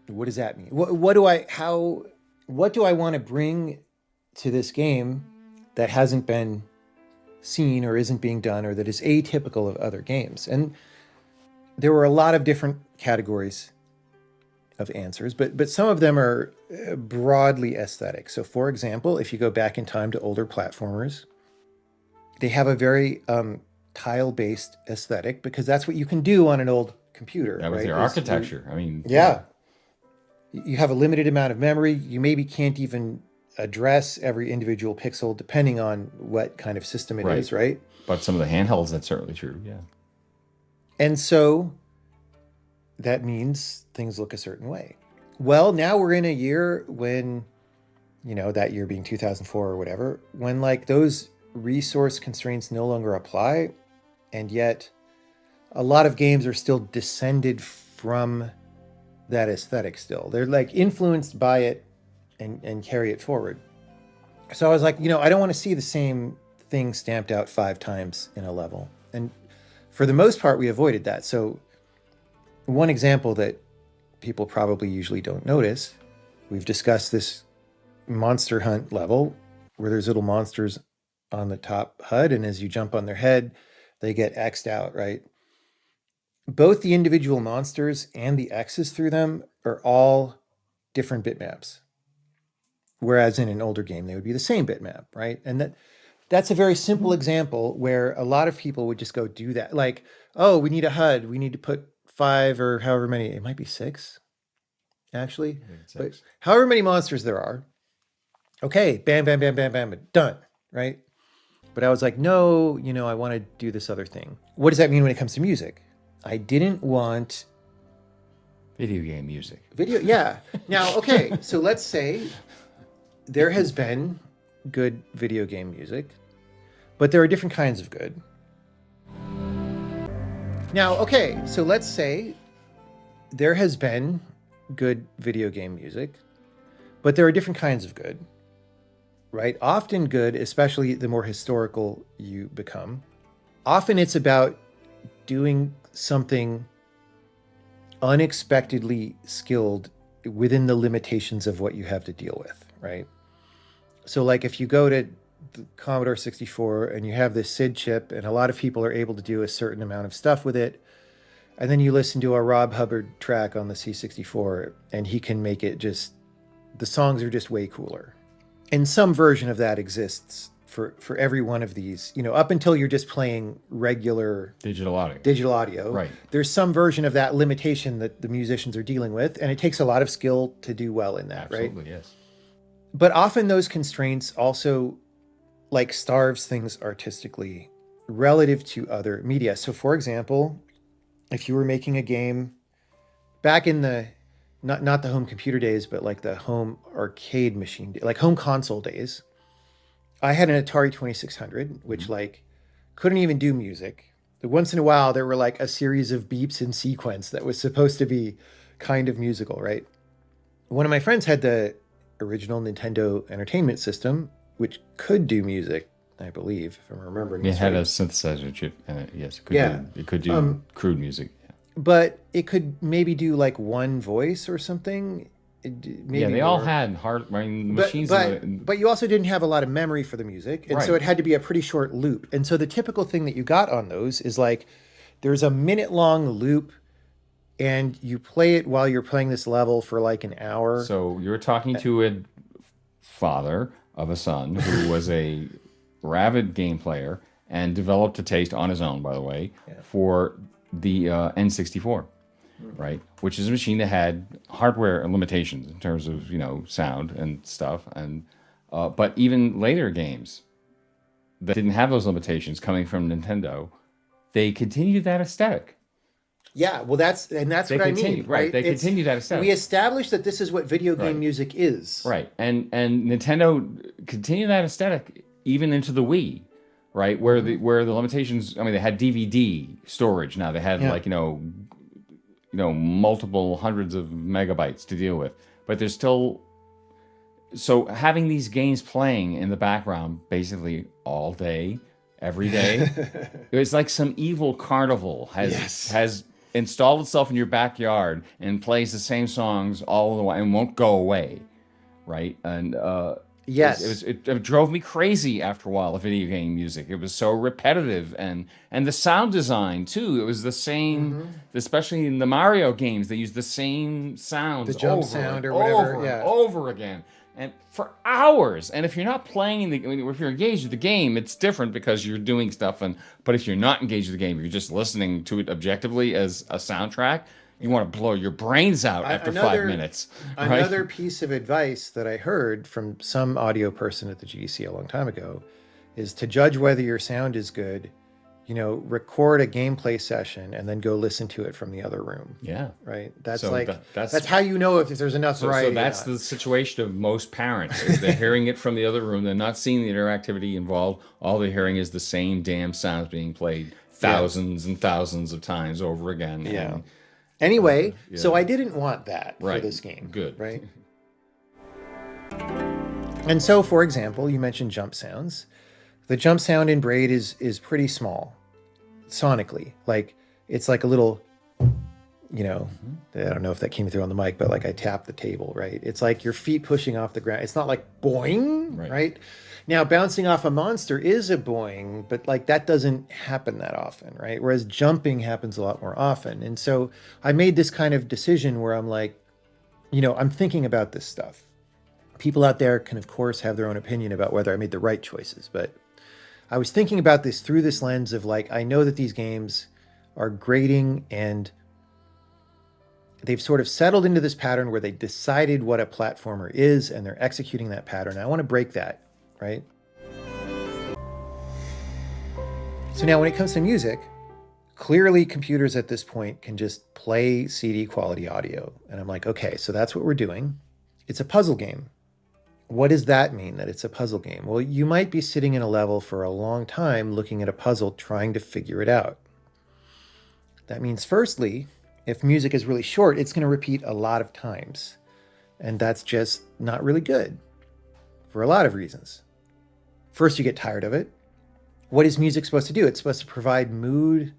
What does that mean? What do I want to bring to this game that hasn't been seen or isn't being done or that is atypical of other games? And there were a lot of different categories of answers, but some of them are broadly aesthetic. So for example, if you go back in time to older platformers, they have a very tile-based aesthetic because that's what you can do on an old computer. That was their architecture. I mean, yeah. You have a limited amount of memory. You maybe can't even address every individual pixel depending on what kind of system it is, right? But some of the handhelds, that's certainly true, yeah. And so that means things look a certain way. Well, now we're in a year when, that year being 2004 or whatever, when like those resource constraints no longer apply, and yet a lot of games are still descended from that aesthetic still. They're like influenced by it and carry it forward. So I was like, I don't want to see the same thing stamped out 5 times in a level. And for the most part, we avoided that. So one example that people probably usually don't notice, we've discussed this Monster Hunt level where there's little monsters on the top HUD, and as you jump on their head, they get X'd out, right? Both the individual monsters and the X's through them are all different bitmaps. Whereas in an older game, they would be the same bitmap, right? And that's a very simple example where a lot of people would just go do that. Like, oh, we need a HUD. We need to put 5 or however many. It might be 6, actually. But however many monsters there are. Okay, bam, bam, bam, bam, bam, done, right? But I was like, no, I want to do this other thing. What does that mean when it comes to music? I didn't want... Video game music. Yeah. Now, okay, so let's say there has been good video game music, but there are different kinds of good. Now, okay, so let's say there has been good video game music, but there are different kinds of good, right? Often good, especially the more historical you become, often it's about doing something unexpectedly skilled within the limitations of what you have to deal with, right? So like if you go to the Commodore 64 and you have this SID chip and a lot of people are able to do a certain amount of stuff with it, and then you listen to a Rob Hubbard track on the C64 and he can make it just, the songs are just way cooler. And some version of that exists for every one of these, up until you're just playing regular digital audio. Right. There's some version of that limitation that the musicians are dealing with, and it takes a lot of skill to do well in that, right? Absolutely, yes. But often those constraints also like starves things artistically relative to other media. So for example, if you were making a game back in the, not the home computer days, but like the home arcade machine, like home console days, I had an Atari 2600, which like couldn't even do music. Once in a while, there were like a series of beeps in sequence that was supposed to be kind of musical, right? One of my friends had the original Nintendo Entertainment System, which could do music, I believe, if I'm remembering. It had a synthesizer chip in it. Yes, it could do crude music. Yeah. But it could maybe do like one voice or something. Maybe they all had machines. But you also didn't have a lot of memory for the music. And so it had to be a pretty short loop. And so the typical thing that you got on those is like, there's a minute-long loop and you play it while you're playing this level for like an hour. So you're talking to a father of a son who was a rabid game player and developed a taste on his own, by the way, for the N64. Right, which is a machine that had hardware limitations in terms of sound and stuff, and but even later games that didn't have those limitations coming from Nintendo, they continued that aesthetic. Yeah, well, that's They what I continue, mean, right? They It's- continue that aesthetic. We established that this is what video game Right. music is. Right. And Nintendo continued that aesthetic even into the Wii, right? Where the limitations, I mean, they had DVD storage now. They had Yeah. like, multiple hundreds of megabytes to deal with. But there's still, so having these games playing in the background basically all day, every day, it's like some evil carnival has installed itself in your backyard and plays the same songs all the way and won't go away, right? And Yes. it drove me crazy after a while. The video game music, it was so repetitive, and the sound design too. It was the same, especially in the Mario games. They used the same sounds, The jump over sound and or whatever, over yeah. and over again, and for hours. And if you're not playing if you're engaged with the game, it's different because you're doing stuff. But if you're not engaged with the game, you're just listening to it objectively as a soundtrack. You want to blow your brains out after 5 minutes. Right? Another piece of advice that I heard from some audio person at the GDC a long time ago is to judge whether your sound is good, record a gameplay session and then go listen to it from the other room. Yeah. Right. That's So that's how you know if there's enough variety. So that's the situation of most parents. Is they're hearing it from the other room. They're not seeing the interactivity involved. All they're hearing is the same damn sounds being played thousands and thousands of times over again. Yeah. And, Anyway, Yeah. so I didn't want that for Right. this game. Good. Right. And so, for example, you mentioned jump sounds. The jump sound in Braid is pretty small, sonically. Like it's like a little, I don't know if that came through on the mic, but like I tapped the table, right? It's like your feet pushing off the ground. It's not like boing, right? Now, bouncing off a monster is a boing, but like that doesn't happen that often, right? Whereas jumping happens a lot more often. And so I made this kind of decision where I'm like, I'm thinking about this stuff. People out there can, of course, have their own opinion about whether I made the right choices, but I was thinking about this through this lens of like, I know that these games are grading and they've sort of settled into this pattern where they decided what a platformer is and they're executing that pattern. I want to break that, right? So now when it comes to music, clearly computers at this point can just play CD quality audio. And I'm like, okay, so that's what we're doing. It's a puzzle game. What does that mean, that it's a puzzle game? Well, you might be sitting in a level for a long time looking at a puzzle, trying to figure it out. That means, firstly, if music is really short, it's going to repeat a lot of times. And that's just not really good for a lot of reasons. First, you get tired of it. What is music supposed to do? It's supposed to provide mood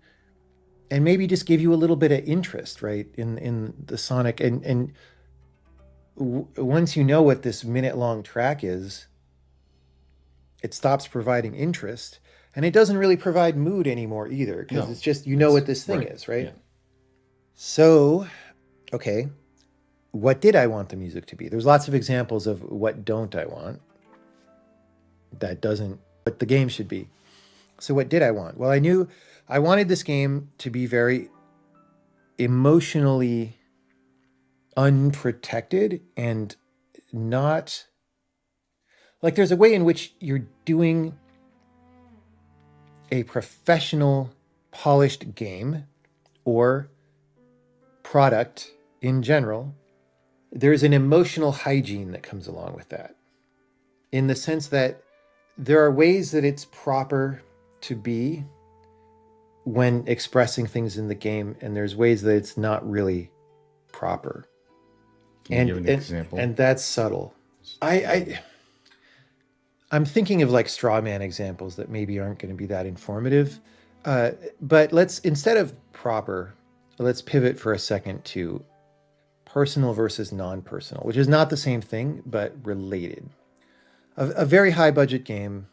and maybe just give you a little bit of interest, right, in the sonic. And once you know what this minute-long track is, it stops providing interest. And it doesn't really provide mood anymore either, because it's just, what this thing is, right? Yeah. So, okay, what did I want the music to be? There's lots of examples of what don't I want. That doesn't, what the game should be. So what did I want? Well, I knew I wanted this game to be very emotionally unprotected and not, like there's a way in which you're doing a professional polished game or product in general. There's an emotional hygiene that comes along with that, in the sense that there are ways that it's proper to be when expressing things in the game, and there's ways that it's not really proper. Can you give an example? And that's subtle. I'm thinking of like straw man examples that maybe aren't going to be that informative. But instead of proper, let's pivot for a second to personal versus non-personal, which is not the same thing, but related. A very high budget game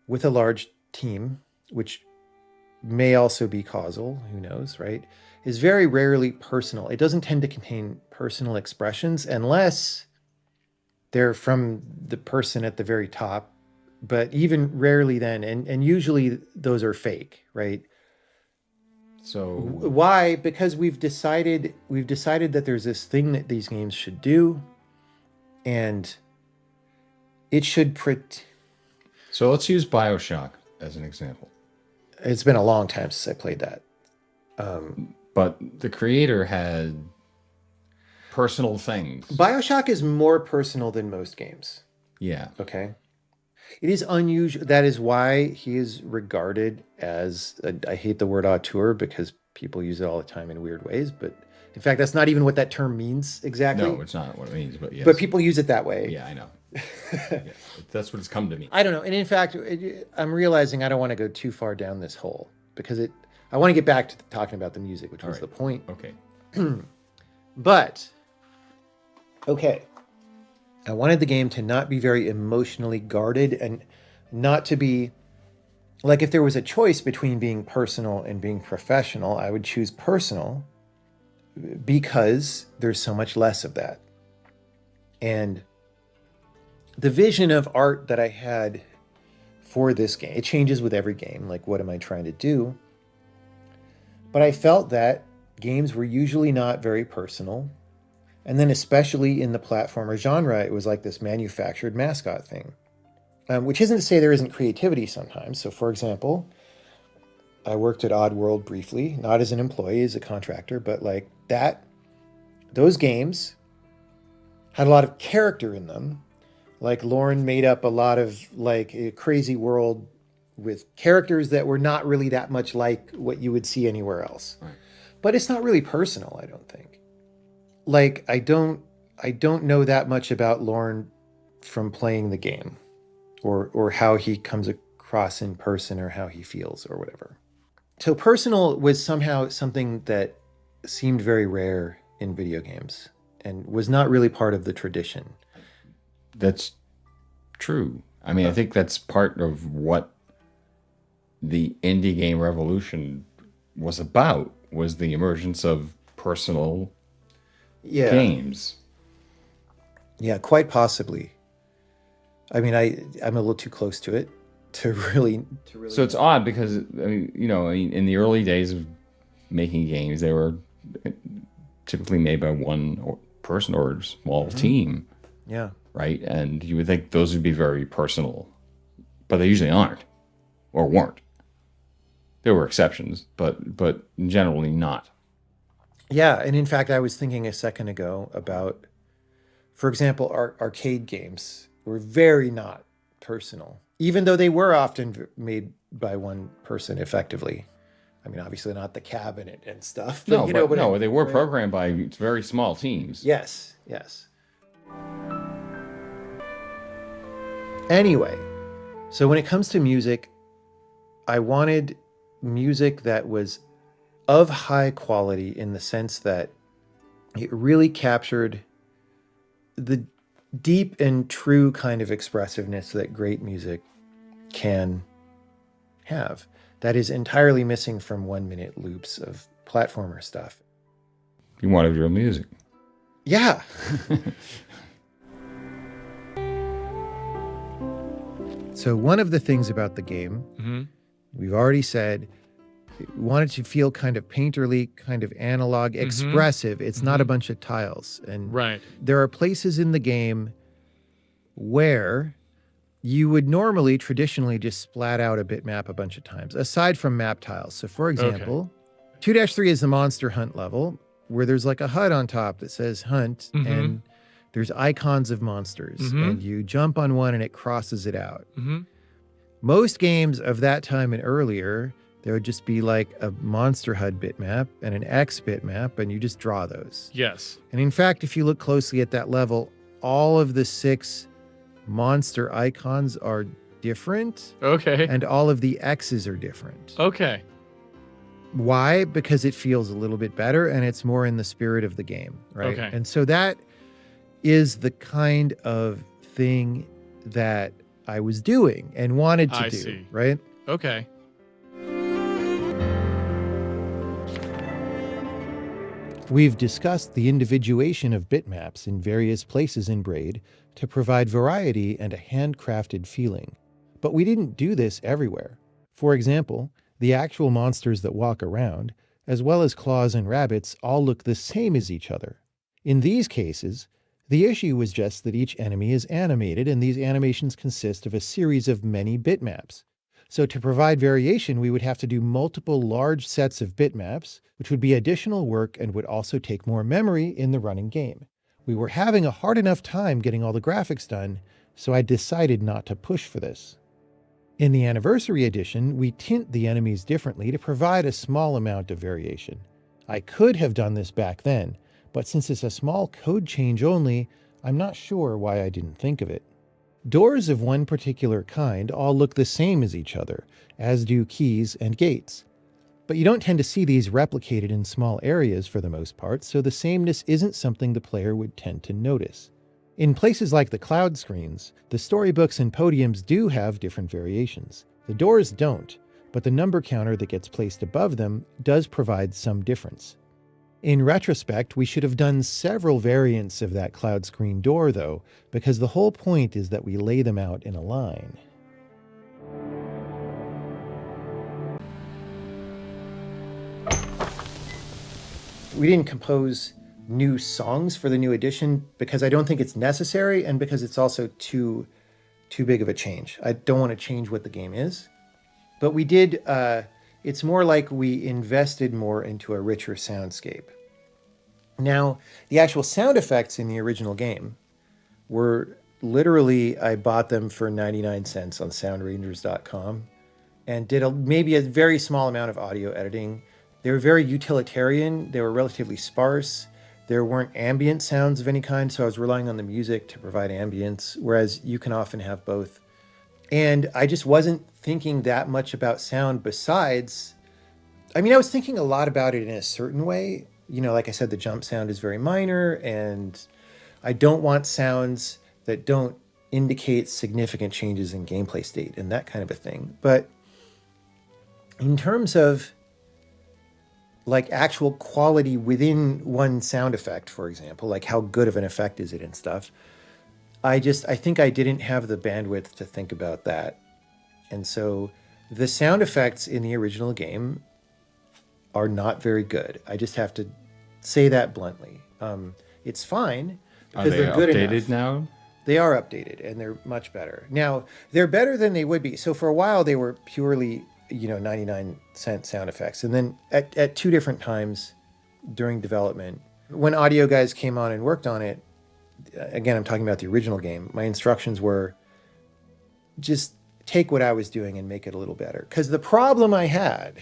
with a large team, which may also be causal, who knows, right, is very rarely personal. It doesn't tend to contain personal expressions unless they're from the person at the very top, but even rarely then, and usually those are fake, right? So why? Because we've decided that there's this thing that these games should do, and it should So let's use BioShock as an example. It's been a long time since I played that. But the creator had personal things. BioShock is more personal than most games. Yeah. Okay. It is unusual. That is why he is regarded as, I hate the word auteur because people use it all the time in weird ways. But in fact, that's not even what that term means exactly. No, it's not what it means, but yes. But people use it that way. Yeah, I know. Yeah, that's what it's come to me. I don't know. And in fact, I'm realizing I don't want to go too far down this hole because I want to get back to talking about the music, which was the point. Okay. But, okay. I wanted the game to not be very emotionally guarded and not to be, like if there was a choice between being personal and being professional, I would choose personal because there's so much less of that. And the vision of art that I had for this game, it changes with every game. Like, what am I trying to do? But I felt that games were usually not very personal. And then especially in the platformer genre, it was like this manufactured mascot thing, which isn't to say there isn't creativity sometimes. So for example, I worked at Oddworld briefly, not as an employee, as a contractor, but like those games had a lot of character in them. Like Lauren made up a lot of like a crazy world with characters that were not really that much like what you would see anywhere else. Right. But it's not really personal, I don't think. Like I don't know that much about Lauren from playing the game or how he comes across in person or how he feels or whatever. So personal was somehow something that seemed very rare in video games and was not really part of the tradition. That's true. I mean, I think that's part of what the indie game revolution was about, was the emergence of personal games. Yeah, quite possibly. I mean, I'm a little too close to it to really. So it's odd because, I mean, in the early days of making games, they were typically made by one person or a small team. Yeah. Right? And you would think those would be very personal, but they usually aren't or weren't. There were exceptions, but generally not. Yeah, and in fact, I was thinking a second ago about, for example, arcade games were very not personal, even though they were often made by one person effectively. I mean, obviously not the cabinet and stuff. But, they were programmed by very small teams. Yes. Anyway, so when it comes to music, I wanted music that was of high quality in the sense that it really captured the deep and true kind of expressiveness that great music can have. That is entirely missing from 1-minute loops of platformer stuff. You wanted real music. Yeah. So one of the things about the game, we've already said, wanted to feel kind of painterly, kind of analog, expressive. It's not a bunch of tiles. And there are places in the game where you would normally, traditionally, just splat out a bitmap a bunch of times, aside from map tiles. So for example, 2-3 is the monster hunt level, where there's like a HUD on top that says hunt, and there's icons of monsters, and you jump on one and it crosses it out. Most games of that time and earlier, there would just be like a monster HUD bitmap and an X bitmap, and you just draw those. Yes. And in fact, if you look closely at that level, all of the 6 monster icons are different. Okay. And all of the X's are different. Okay. Why? Because it feels a little bit better and it's more in the spirit of the game, right? Okay. And so that is the kind of thing that I was doing and wanted to do, see. Right? Okay. We've discussed the individuation of bitmaps in various places in Braid to provide variety and a handcrafted feeling. But we didn't do this everywhere. For example, the actual monsters that walk around, as well as claws and rabbits, all look the same as each other. In these cases, the issue was just that each enemy is animated, and these animations consist of a series of many bitmaps. So to provide variation, we would have to do multiple large sets of bitmaps, which would be additional work and would also take more memory in the running game. We were having a hard enough time getting all the graphics done, so I decided not to push for this. In the Anniversary Edition, we tint the enemies differently to provide a small amount of variation. I could have done this back then, but since it's a small code change only, I'm not sure why I didn't think of it. Doors of one particular kind all look the same as each other, as do keys and gates. But you don't tend to see these replicated in small areas for the most part, so the sameness isn't something the player would tend to notice. In places like the cloud screens, the storybooks and podiums do have different variations. The doors don't, but the number counter that gets placed above them does provide some difference. In retrospect, we should have done several variants of that cloud screen door though, because the whole point is that we lay them out in a line. We didn't compose new songs for the new edition because I don't think it's necessary and because it's also too big of a change. I don't want to change what the game is. But we did, it's more like we invested more into a richer soundscape. Now, the actual sound effects in the original game were literally, I bought them for 99 cents on soundrangers.com and did maybe a very small amount of audio editing. They were very utilitarian. They were relatively sparse. There weren't ambient sounds of any kind, so I was relying on the music to provide ambience, whereas you can often have both. And I just wasn't thinking that much about sound besides, I was thinking a lot about it in a certain way. Like I said, the jump sound is very minor, and I don't want sounds that don't indicate significant changes in gameplay state and that kind of a thing. But in terms of like actual quality within one sound effect, for example, like how good of an effect is it and stuff, I think I didn't have the bandwidth to think about that. And so the sound effects in the original game are not very good. I just have to say that bluntly. It's fine because they're good enough. Are they updated now? They are updated and they're much better. Now, they're better than they would be. So for a while they were purely 99-cent sound effects. And then at two different times during development, when audio guys came on and worked on it, again, I'm talking about the original game, my instructions were just take what I was doing and make it a little better. Because the problem I had,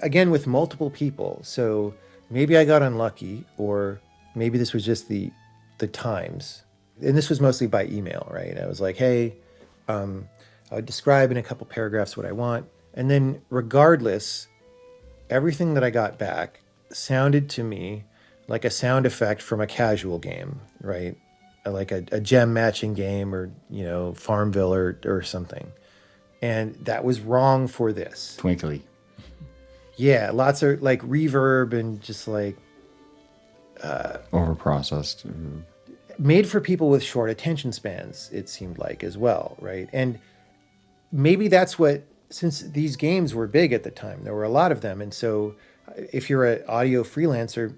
again, with multiple people, so maybe I got unlucky, or maybe this was just the times. And this was mostly by email, right? I was like, hey, I would describe in a couple paragraphs what I want. And then regardless, everything that I got back sounded to me like a sound effect from a casual game, right? Like a gem matching game or, Farmville or something. And that was wrong for this. Twinkly. Yeah, lots of like reverb and just like... Overprocessed. Made for people with short attention spans, it seemed like, as well, right? And maybe that's what, since these games were big at the time, there were a lot of them. And so if you're an audio freelancer,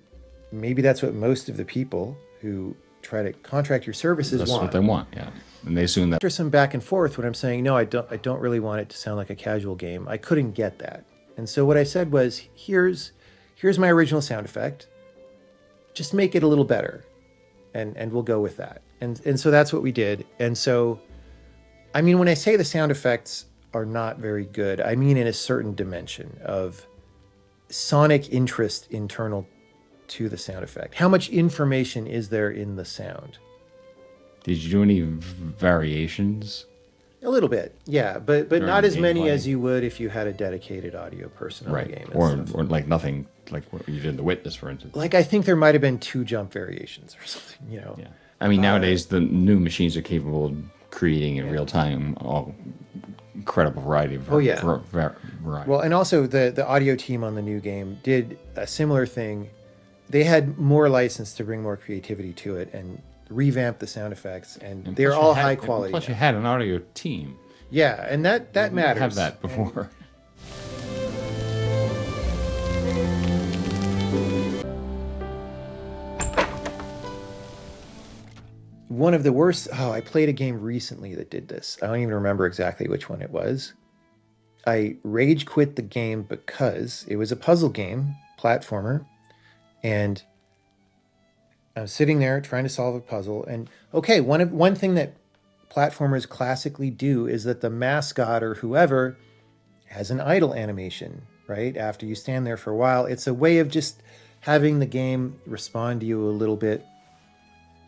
maybe that's what most of the people who try to contract your services That's want. what they want, yeah. And they assume that. After some back and forth, when I'm saying, no, I don't really want it to sound like a casual game, I couldn't get that. And so what I said was, here's my original sound effect. Just make it a little better. And we'll go with that. And so that's what we did. And so, when I say the sound effects are not very good, I mean in a certain dimension of sonic interest internal to the sound effect. How much information is there in the sound? Did you do any variations? A little bit, yeah, but During not as many gameplay? as you would if you had a dedicated audio person on the game. and Or stuff. or like nothing, like what you did in The Witness, for instance. Like I think there might have been 2 jump variations or something, Yeah. Nowadays the new machines are capable of creating in real time all incredible variety of variety. Well, and also the audio team on the new game did a similar thing. They had more license to bring more creativity to it and revamp the sound effects, and they're all high quality. Plus, you now. had an audio team. Yeah, and that matters. Have that before. one of the worst, I played a game recently that did this. I don't even remember exactly which one it was. I rage quit the game because it was a puzzle game, platformer, and I'm sitting there trying to solve a puzzle. And okay, one thing that platformers classically do is that the mascot or whoever has an idle animation, right? After you stand there for a while, it's a way of just having the game respond to you a little bit,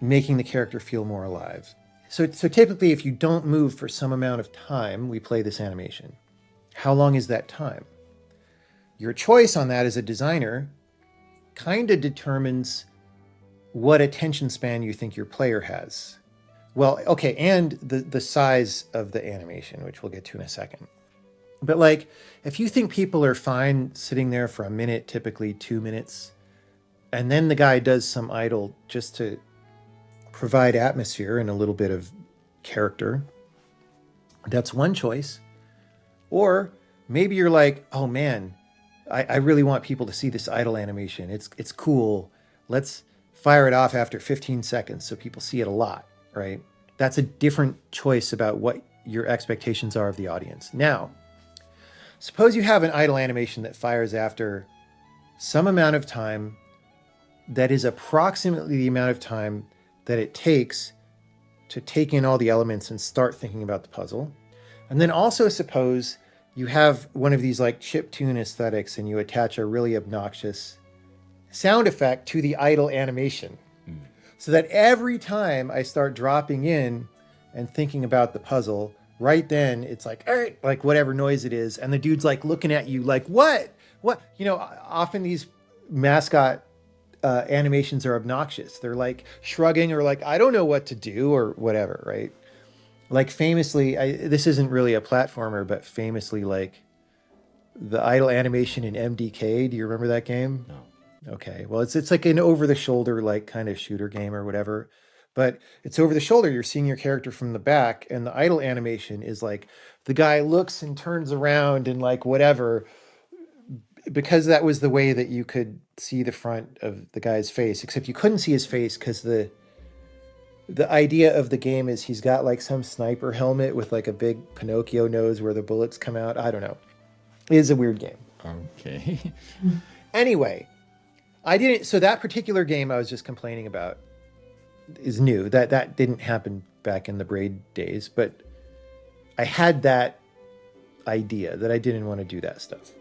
making the character feel more alive. So typically, if you don't move for some amount of time, we play this animation. How long is that time? Your choice on that as a designer kind of determines what attention span you think your player has. Well, okay, and the size of the animation, which we'll get to in a second. But like, if you think people are fine sitting there for a minute, typically 2 minutes, and then the guy does some idle just to provide atmosphere and a little bit of character, that's one choice. Or maybe you're like, oh man, I really want people to see this idle animation. It's cool. Let's fire it off after 15 seconds so people see it a lot, right? That's a different choice about what your expectations are of the audience. Now, suppose you have an idle animation that fires after some amount of time that is approximately the amount of time that it takes to take in all the elements and start thinking about the puzzle. And then also suppose you have one of these like chiptune aesthetics and you attach a really obnoxious sound effect to the idle animation. So that every time I start dropping in and thinking about the puzzle, right then it's like, like whatever noise it is. And the dude's like looking at you like, what? You know, often these mascot animations are obnoxious. They're like shrugging or like, I don't know what to do or whatever, right? Like famously, this isn't really a platformer, but famously like the idle animation in MDK. Do you remember that game? No. Okay. Well, it's like an over the shoulder, like kind of shooter game or whatever, but it's over the shoulder. You're seeing your character from the back, and the idle animation is like the guy looks and turns around and like whatever, because that was the way that you could see the front of the guy's face, except you couldn't see his face because the idea of the game is he's got like some sniper helmet with like a big Pinocchio nose where the bullets come out. I don't know. It is a weird game. Okay. Anyway, so that particular game I was just complaining about is new. That didn't happen back in the Braid days, but I had that idea that I didn't want to do that stuff.